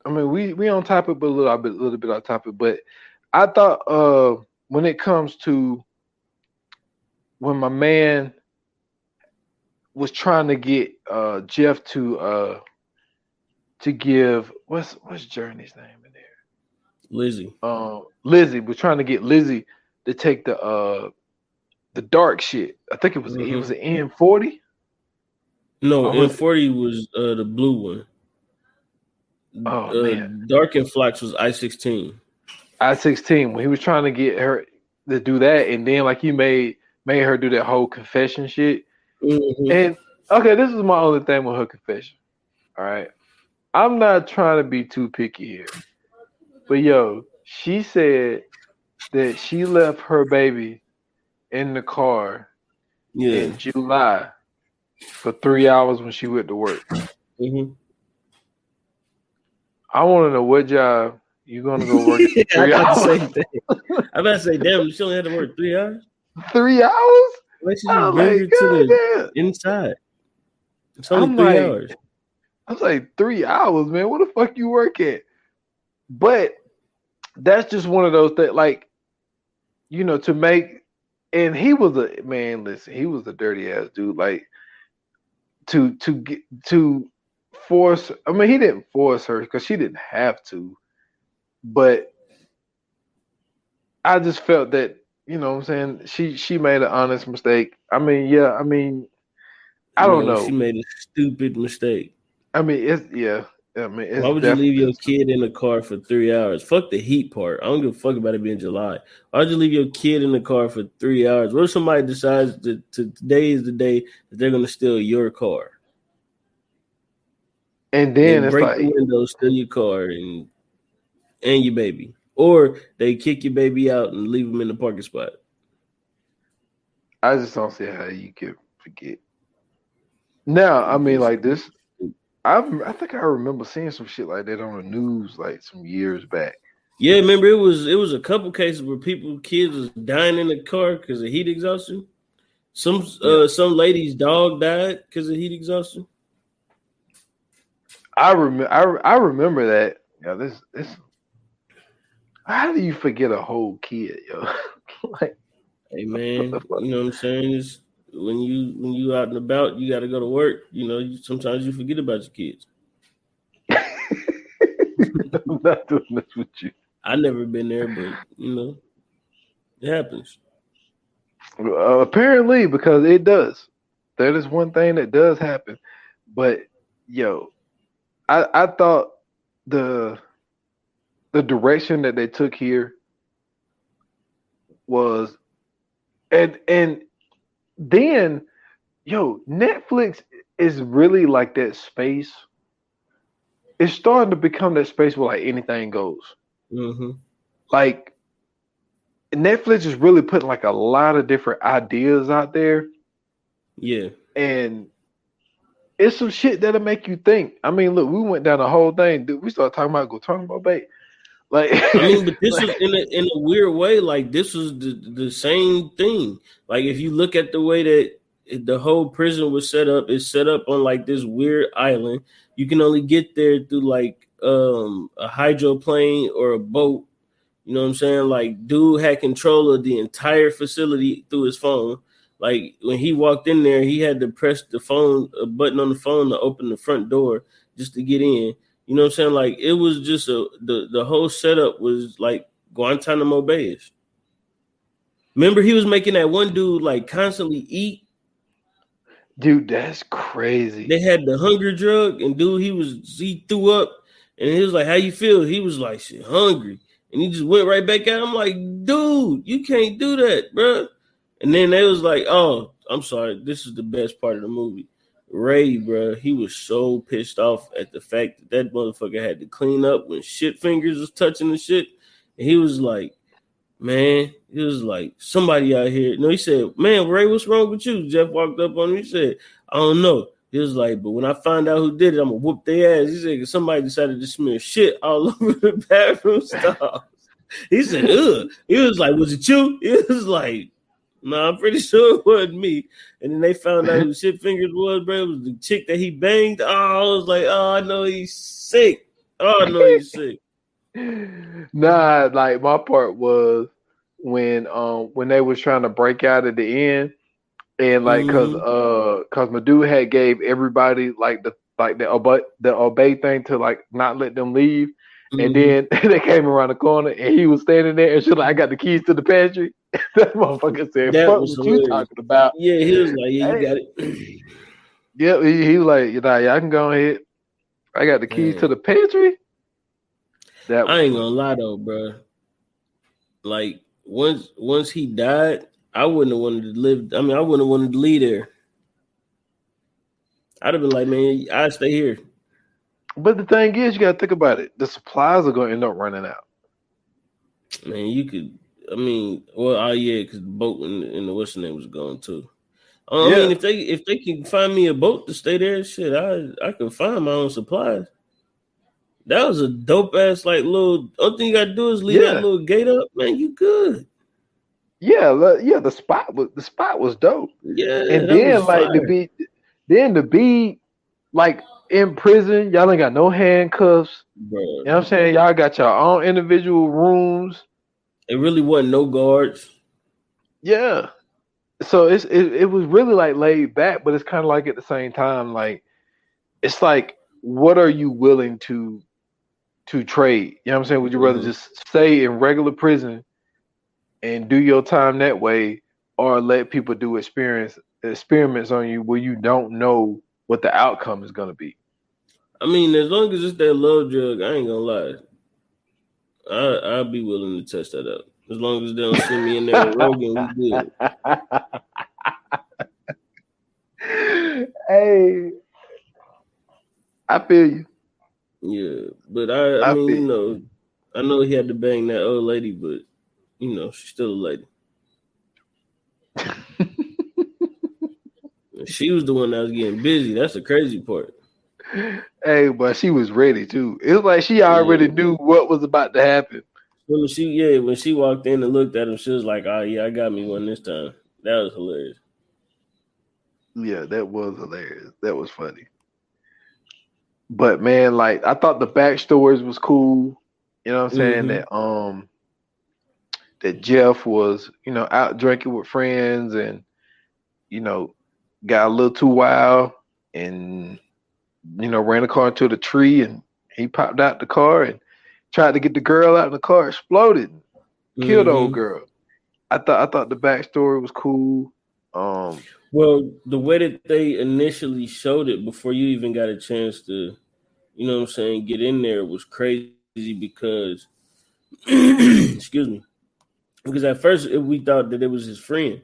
I mean, we on topic, but a little bit off topic. But I thought when it comes to when my man was trying to get Jeff to give what's Jurnee's name in there? Lizzie. Lizzie was trying to get Lizzie to take the dark shit. I think it was an N40. No, N40 was the blue one. Oh man, Dark and Flocks was I-16. I-16 when he was trying to get her to do that, and then like he made her do that whole confession shit. Mm-hmm. And okay, this is my only thing with her confession. All right, I'm not trying to be too picky here, but yo, she said that she left her baby in the car in July for 3 hours when she went to work. Mm-hmm. I want to know what job you gonna go work at 3 hours. I'm about to say, damn, she only had to work 3 hours. 3 hours? Let's just bring her to the inside. It's only 3 hours. I was like, 3 hours, man. What the fuck you work at? But that's just one of those that, like, you know, to make. And he was a man. Listen, he was a dirty ass dude. Like to force. I mean, he didn't force her because she didn't have to. But I just felt that, you know what I'm saying, she made an honest mistake. I mean, yeah, I mean, I don't know. She made a stupid mistake. I mean, it's why would you leave your kid in the car for 3 hours? Fuck the heat part. I don't give a fuck about it being July. Why would you leave your kid in the car for 3 hours? What if somebody decides that today is the day that they're gonna steal your car? And then they it's break like the window, steal your car, and your baby. Or they kick your baby out and leave them in the parking spot. I just don't see how you can forget. Now, I mean, like this, I think I remember seeing some shit like that on the news like some years back. Yeah, remember it was a couple cases where kids was dying in the car because of heat exhaustion. Some lady's dog died because of heat exhaustion. I remember that. Yeah, this. How do you forget a whole kid, yo? Like, hey man, you know what I'm saying? It's when you out and about, you got to go to work. You know, sometimes you forget about your kids. I'm not doing this with you. I never been there, but you know, it happens. Apparently, because it does. That is one thing that does happen. But yo, I thought the direction that they took here was, and then yo, Netflix is really like that space. It's starting to become that space where like anything goes. Mm-hmm. Like Netflix is really putting like a lot of different ideas out there. Yeah. And it's some shit that'll make you think. I mean, look, we went down the whole thing. Dude, we started talking about Guantanamo Bay. Like, I mean, but this was in a weird way. Like, this was the same thing. Like, if you look at the way that the whole prison was set up, it's set up on like this weird island. You can only get there through like a hydroplane or a boat. You know what I'm saying? Like, dude had control of the entire facility through his phone. Like, when he walked in there, he had to press a button on the phone to open the front door just to get in. You know what I'm saying? Like, it was just the whole setup was like Guantanamo Bay-ish. Remember, he was making that one dude like constantly eat. Dude, that's crazy. They had the hunger drug, and dude, he threw up, and he was like, "How you feel?" He was like, "Shit, hungry," and he just went right back at him. I'm like, "Dude, you can't do that, bro." And then they was like, "Oh, I'm sorry. This is the best part of the movie." Ray, bro, he was so pissed off at the fact that motherfucker had to clean up when shit fingers was touching the shit. And he was like, man, he was like, somebody out here. No, he said, man, Ray, what's wrong with you? Jeff walked up on him. He said, I don't know. He was like, but when I find out who did it, I'm going to whoop their ass. He said, somebody decided to smear shit all over the bathroom stalls. He said, ugh. He was like, was it you? He was like, no, I'm pretty sure it wasn't me. And then they found out who Shit Fingers was, bro. It was the chick that he banged. Oh, I was like, oh, I know he's sick. Oh, I know he's sick. Nah, like my part was when they was trying to break out at the end, and like cause my dude had gave everybody like the obey thing to like not let them leave, And then they came around the corner, and he was standing there, and she was like, "I got the keys to the pantry." That motherfucker said, That "Fuck was what you hilarious. talking about?" Yeah, he was like, "Yeah, you got it." Yeah, he was like, "Yeah, I can go ahead. I got the keys to the pantry." That was I ain't funny. gonna lie though, bro. Like once he died, I wouldn't have wanted to live. I mean, I wouldn't have wanted to leave there. I'd have been like, man, I stay here. But the thing is, you gotta think about it. The supplies are gonna end up running out. Man, you could. I mean, well, oh yeah, because the boat and the what's the name was gone too. I mean, if they can find me a boat to stay there, shit, I could find my own supplies. That was a dope ass like little. Only thing you gotta do is leave that little gate up, man. You good? Yeah, the spot was dope. Yeah, And that was then like fire. to be like in prison, y'all ain't got no handcuffs. Bro. You know what I'm saying? Y'all got your own individual rooms. It really wasn't no guards. Yeah. So it was really like laid back, but it's kind of like at the same time, like it's like, what are you willing to trade? You know what I'm saying? Would you rather just stay in regular prison and do your time that way, or let people do experiments on you where you don't know what the outcome is gonna be? I mean, as long as it's that love drug, I ain't gonna lie. I'll be willing to test that out. As long as they don't send me in there with Rogan, we good. Hey, I feel you. Yeah, but I mean, you know, I know he had to bang that old lady, but you know, she's still a lady. She was the one that was getting busy. That's the crazy part. Hey, but she was ready too. It was like she already knew what was about to happen. When she walked in and looked at him, she was like, "Oh yeah, I got me one this time." That was hilarious. Yeah, that was hilarious. That was funny. But man, like I thought the backstories was cool. You know what I'm saying? That Jeff was, out drinking with friends and, got a little too wild and, ran the car into the tree and he popped out the car and tried to get the girl out and the car exploded. Killed the old girl. I thought the backstory was cool. Well, the way that they initially showed it before you even got a chance to, you know what I'm saying, get in there was crazy because excuse me. Because at first we thought that it was his friend.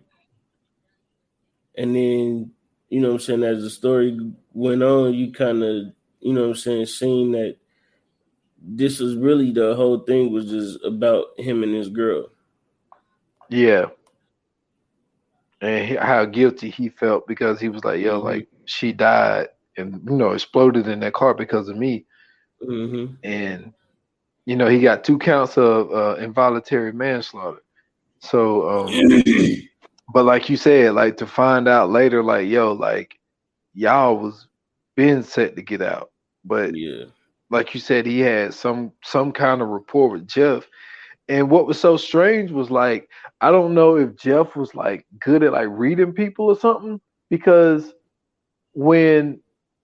And then, you know what I'm saying, as the story went on, you kind of, you know what I'm saying, seeing that this was really the whole thing was just about him and his girl. Yeah. And how guilty he felt because he was like, yo, like she died and, exploded in that car because of me. And, he got 2 counts of involuntary manslaughter. So, but like you said, like to find out later, like, yo, like y'all was been set to get out. But like you said, he had some kind of rapport with Jeff. And what was so strange was like, I don't know if Jeff was like good at like reading people or something, because when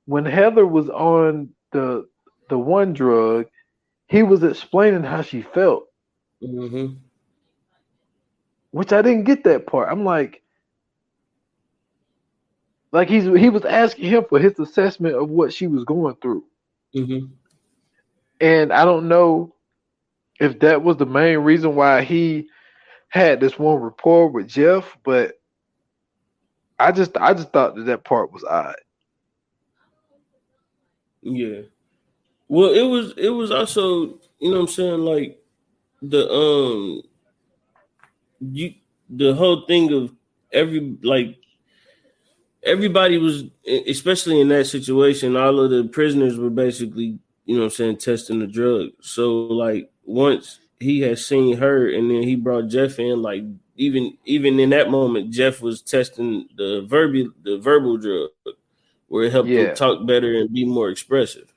Heather was on the one drug, he was explaining how she felt. Which I didn't get that part. I'm like he was asking him for his assessment of what she was going through. And I don't know if that was the main reason why he had this one rapport with Jeff, but I just thought that part was odd. Yeah. Well, it was also, you know what I'm saying, like the whole thing of everybody was, especially in that situation, all of the prisoners were basically, you know what I'm saying, testing the drug. So like once he had seen her and then he brought Jeff in, like even in that moment, Jeff was testing the verbal drug where it helped him talk better and be more expressive.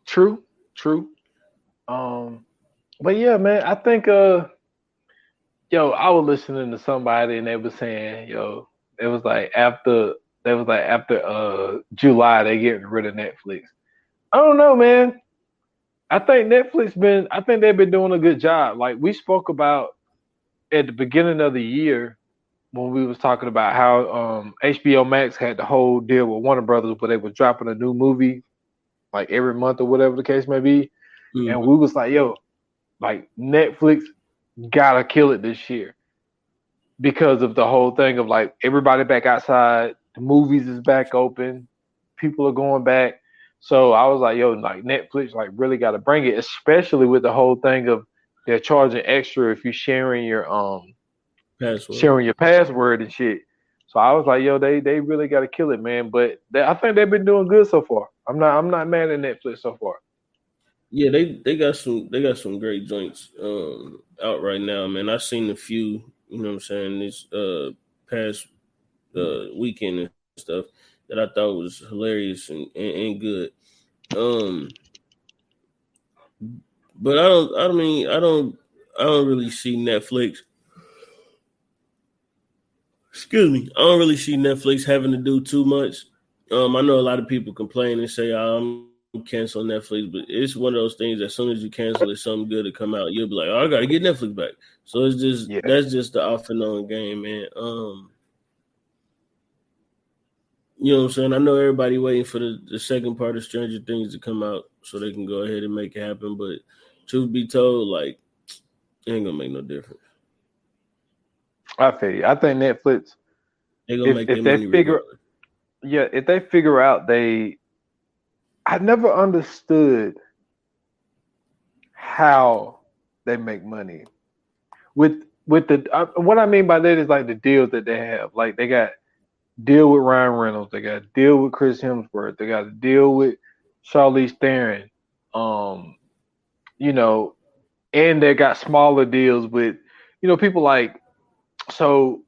True. But yeah, man, I think I was listening to somebody and they were saying, it was like after July they getting rid of Netflix. I don't know, man. I think they've been doing a good job. Like we spoke about at the beginning of the year when we was talking about how HBO Max had the whole deal with Warner Brothers where they were dropping a new movie like every month or whatever the case may be. And we was like, yo, like Netflix gotta kill it this year because of the whole thing of like everybody back outside, the movies is back open, people are going back. So I was like, yo, like Netflix like really gotta bring it, especially with the whole thing of they're charging extra if you're sharing your password and shit. So I was like, yo, they really gotta kill it, man. But I think they've been doing good so far. I'm not mad at Netflix so far. Yeah, they got some great joints out right now, man. I've seen a few, you know what I'm saying, this past weekend and stuff that I thought was hilarious and good. But I don't really see Netflix. Excuse me. I don't really see Netflix having to do too much. I know a lot of people complain and say, I'm canceling Netflix, but it's one of those things as soon as you cancel it, something good to come out, you'll be like, oh, I gotta get Netflix back. So it's just that's just the off and on game, man. You know what I'm saying? I know everybody waiting for the second part of Stranger Things to come out so they can go ahead and make it happen, but truth be told, like, it ain't gonna make no difference. I feel you. I think Netflix, they're gonna make their money regardless. Yeah, if they figure out I never understood how they make money with the what I mean by that is like the deals that they have. Like they got deal with Ryan Reynolds, they got deal with Chris Hemsworth, they got to deal with Charlize Theron, you know, and they got smaller deals with, you know, people like. So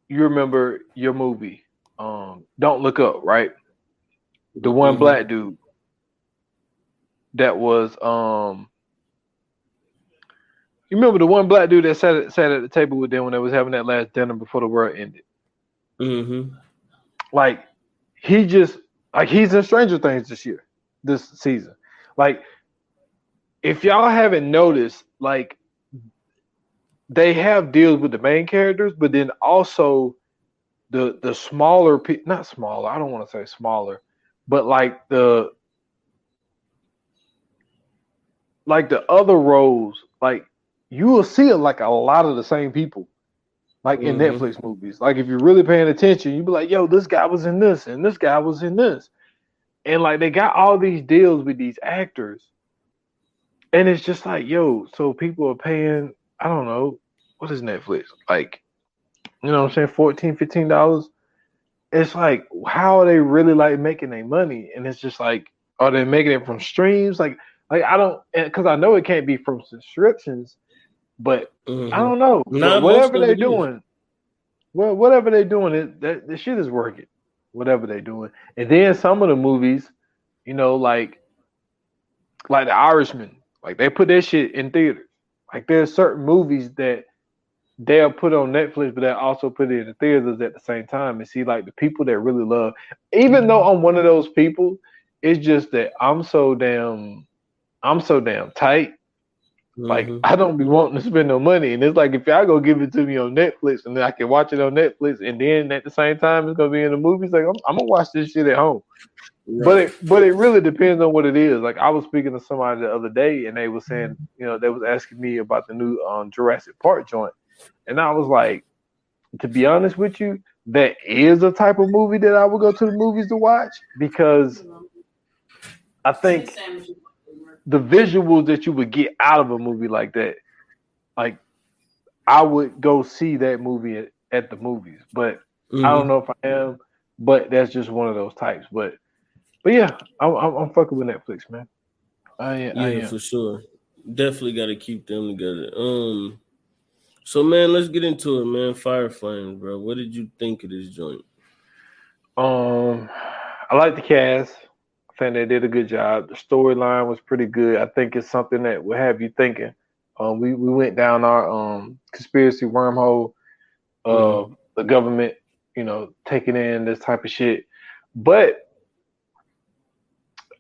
you remember your movie, Don't Look Up, right? The one black dude that was you remember the one black dude that sat at the table with them when they was having that last dinner before the world ended? Like he's in Stranger Things this season. Like if y'all haven't noticed, like they have deals with the main characters, but then also the smaller, not smaller, I don't want to say smaller, but like the other roles, like you will see like a lot of the same people, like in Netflix movies. Like if you're really paying attention, you'd be like, yo, this guy was in this and this guy was in this. And like they got all these deals with these actors. And it's just like, yo, so people are paying, I don't know, what is Netflix? Like, you know what I'm saying, $14, $15. It's like, how are they really like making their money? And it's just like, are they making it from streams? Like I don't, because I know it can't be from subscriptions, but I don't know. Whatever they're doing, whatever they're doing, the shit is working. Whatever they're doing, and then some of the movies, you know, like The Irishman, like they put that shit in theaters. Like there's certain movies that they'll put on Netflix, but they'll also put it in the theaters at the same time. And see, like the people that really love, even though I'm one of those people, it's just that I'm so damn tight. Like I don't be wanting to spend no money, and it's like if y'all go give it to me on Netflix, and then I can watch it on Netflix, and then at the same time it's gonna be in the movies. Like I'm gonna watch this shit at home. Right. But it really depends on what it is. Like I was speaking to somebody the other day, and they were saying, you know, they was asking me about the new Jurassic Park joint, and I was like, to be honest with you, that is a type of movie that I would go to the movies to watch because I think the visuals that you would get out of a movie like that, like I would go see that movie at the movies. But I don't know if I am, but that's just one of those types. But yeah, I'm fucking with Netflix, man. I am. For sure. Definitely got to keep them together. So man, let's get into it, man. Fire Flames, bro. What did you think of this joint? I like the cast. I think they did a good job. The storyline was pretty good. I think it's something that will have you thinking. We went down our conspiracy wormhole of the government, you know, taking in this type of shit. But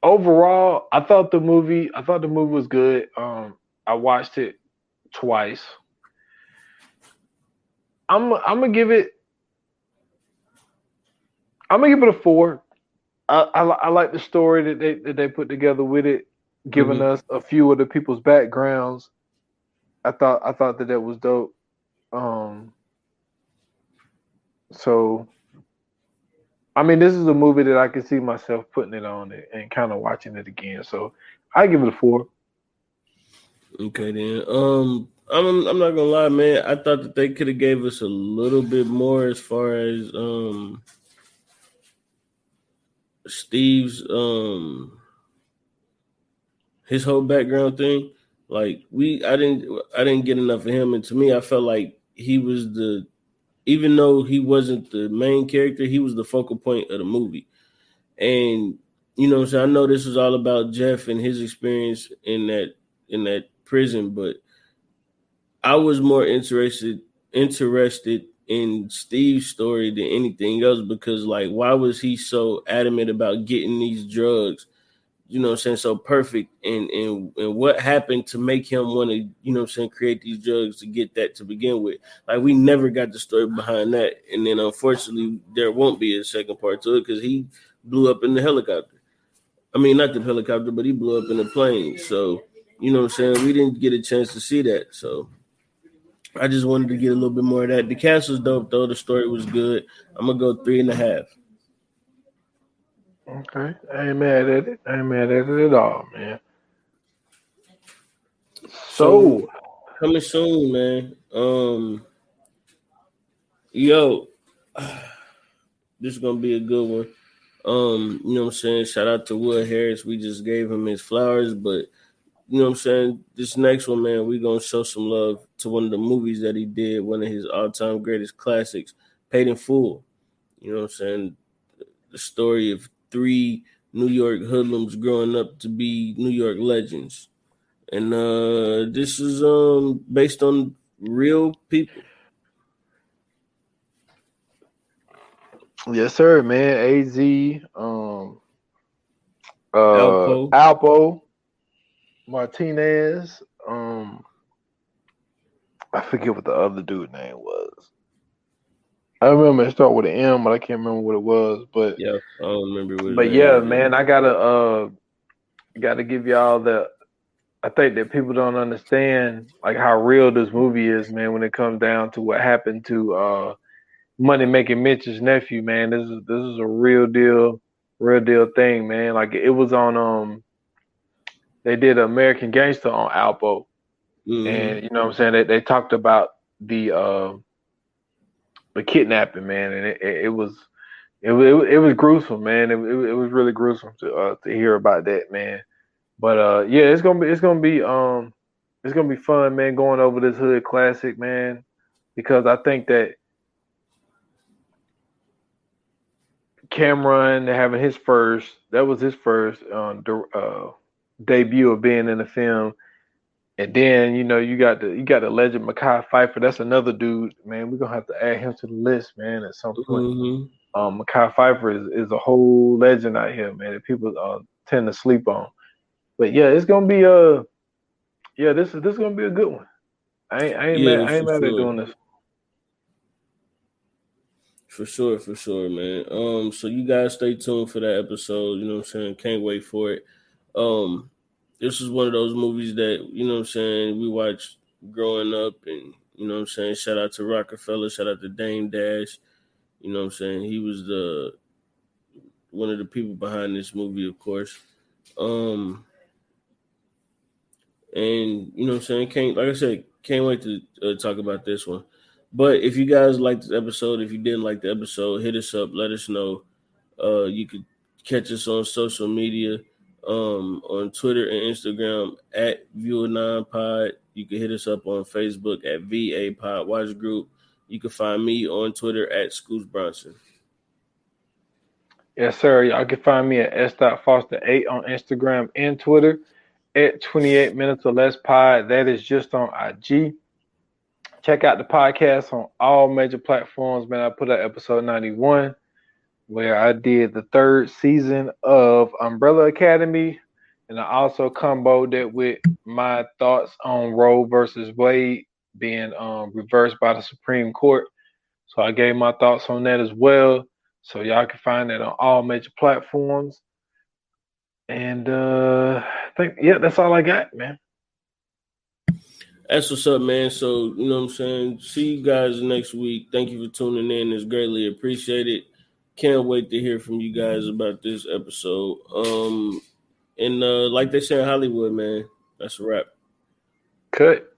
overall, I thought the movie was good. I watched it twice. I'm gonna give it a 4. I like the story that they put together with it, giving us a few of the people's backgrounds. I thought that was dope. So I mean, this is a movie that I can see myself putting it on and kind of watching it again. So I give it a 4. Okay then. I'm not gonna lie, man. I thought that they could have gave us a little bit more as far as Steve's his whole background thing. Like I didn't get enough of him, and to me, I felt like he was even though he wasn't the main character, he was the focal point of the movie. And you know, so I know this was all about Jeff and his experience in that prison, but I was more interested in Steve's story than anything else, because like, why was he so adamant about getting these drugs? You know what I'm saying? So perfect. And what happened to make him want to, you know what I'm saying, create these drugs to get that to begin with? Like, we never got the story behind that. And then unfortunately there won't be a second part to it because he blew up in the helicopter. I mean, not the helicopter, but he blew up in the plane. So, you know what I'm saying? We didn't get a chance to see that. So I just wanted to get a little bit more of that. The cast was dope though. The story was good. I'm gonna go 3.5. Okay, I ain't mad at it. I ain't mad at it at all, man. So coming soon, man. Yo, this is gonna be a good one. You know what I'm saying? Shout out to Wood Harris. We just gave him his flowers, but you know what I'm saying? This next one, man, we're gonna show some love to one of the movies that he did, one of his all-time greatest classics, Paid in Full. You know what I'm saying? The story of 3 New York hoodlums growing up to be New York legends. And this is based on real people. yes, sir, man. AZ, Alpo, Martinez, I forget what the other dude name was. I remember it started with an M, but I can't remember what it was. But yeah, I don't remember what. But yeah, man, I gotta give y'all the. I think that people don't understand like how real this movie is, man. When it comes down to what happened to Money Making Mitch's nephew, man, this is a real deal thing, man. Like it was on they did American Gangster on Alpo, and you know what I'm saying. They talked about the kidnapping, man, and it was gruesome, man. It was really gruesome to hear about that, man. But yeah, it's gonna be fun, man, going over this hood classic, man, because I think that Cameron having his first debut of being in the film, and then you know you got the legend Mekhi Phifer. That's another dude, man. We're gonna have to add him to the list, man, at some point. Mekhi Phifer is a whole legend out here, man, that people tend to sleep on. But yeah, it's gonna be this is gonna be a good one. I ain't mad at doing this. For sure, man. So you guys stay tuned for that episode. You know what I'm saying? Can't wait for it. This is one of those movies that, you know what I'm saying, we watched growing up, and you know what I'm saying, shout out to Rockefeller, shout out to Dame Dash. You know what I'm saying? He was one of the people behind this movie, of course. And you know what I'm saying, can't wait to talk about this one. But if you guys liked the episode, if you didn't like the episode, hit us up, let us know. You could catch us on social media, on Twitter and Instagram at View9Pod. You can hit us up on Facebook at VA Pod Watch Group. You can find me on Twitter at Scoots Bronson. Yes, sir. Y'all can find me at s.foster8 on Instagram and Twitter, at 28 Minutes or Less Pod. That is just on IG. Check out the podcast on all major platforms, man. I put out episode 91. where I did the 3rd season of Umbrella Academy, and I also comboed that with my thoughts on Roe versus Wade being reversed by the Supreme Court. So I gave my thoughts on that as well. So y'all can find that on all major platforms. And I think, that's all I got, man. That's what's up, man. So, you know what I'm saying? See you guys next week. Thank you for tuning in. It's greatly appreciated. Can't wait to hear from you guys about this episode. And like they say in Hollywood, man, that's a wrap. Cut.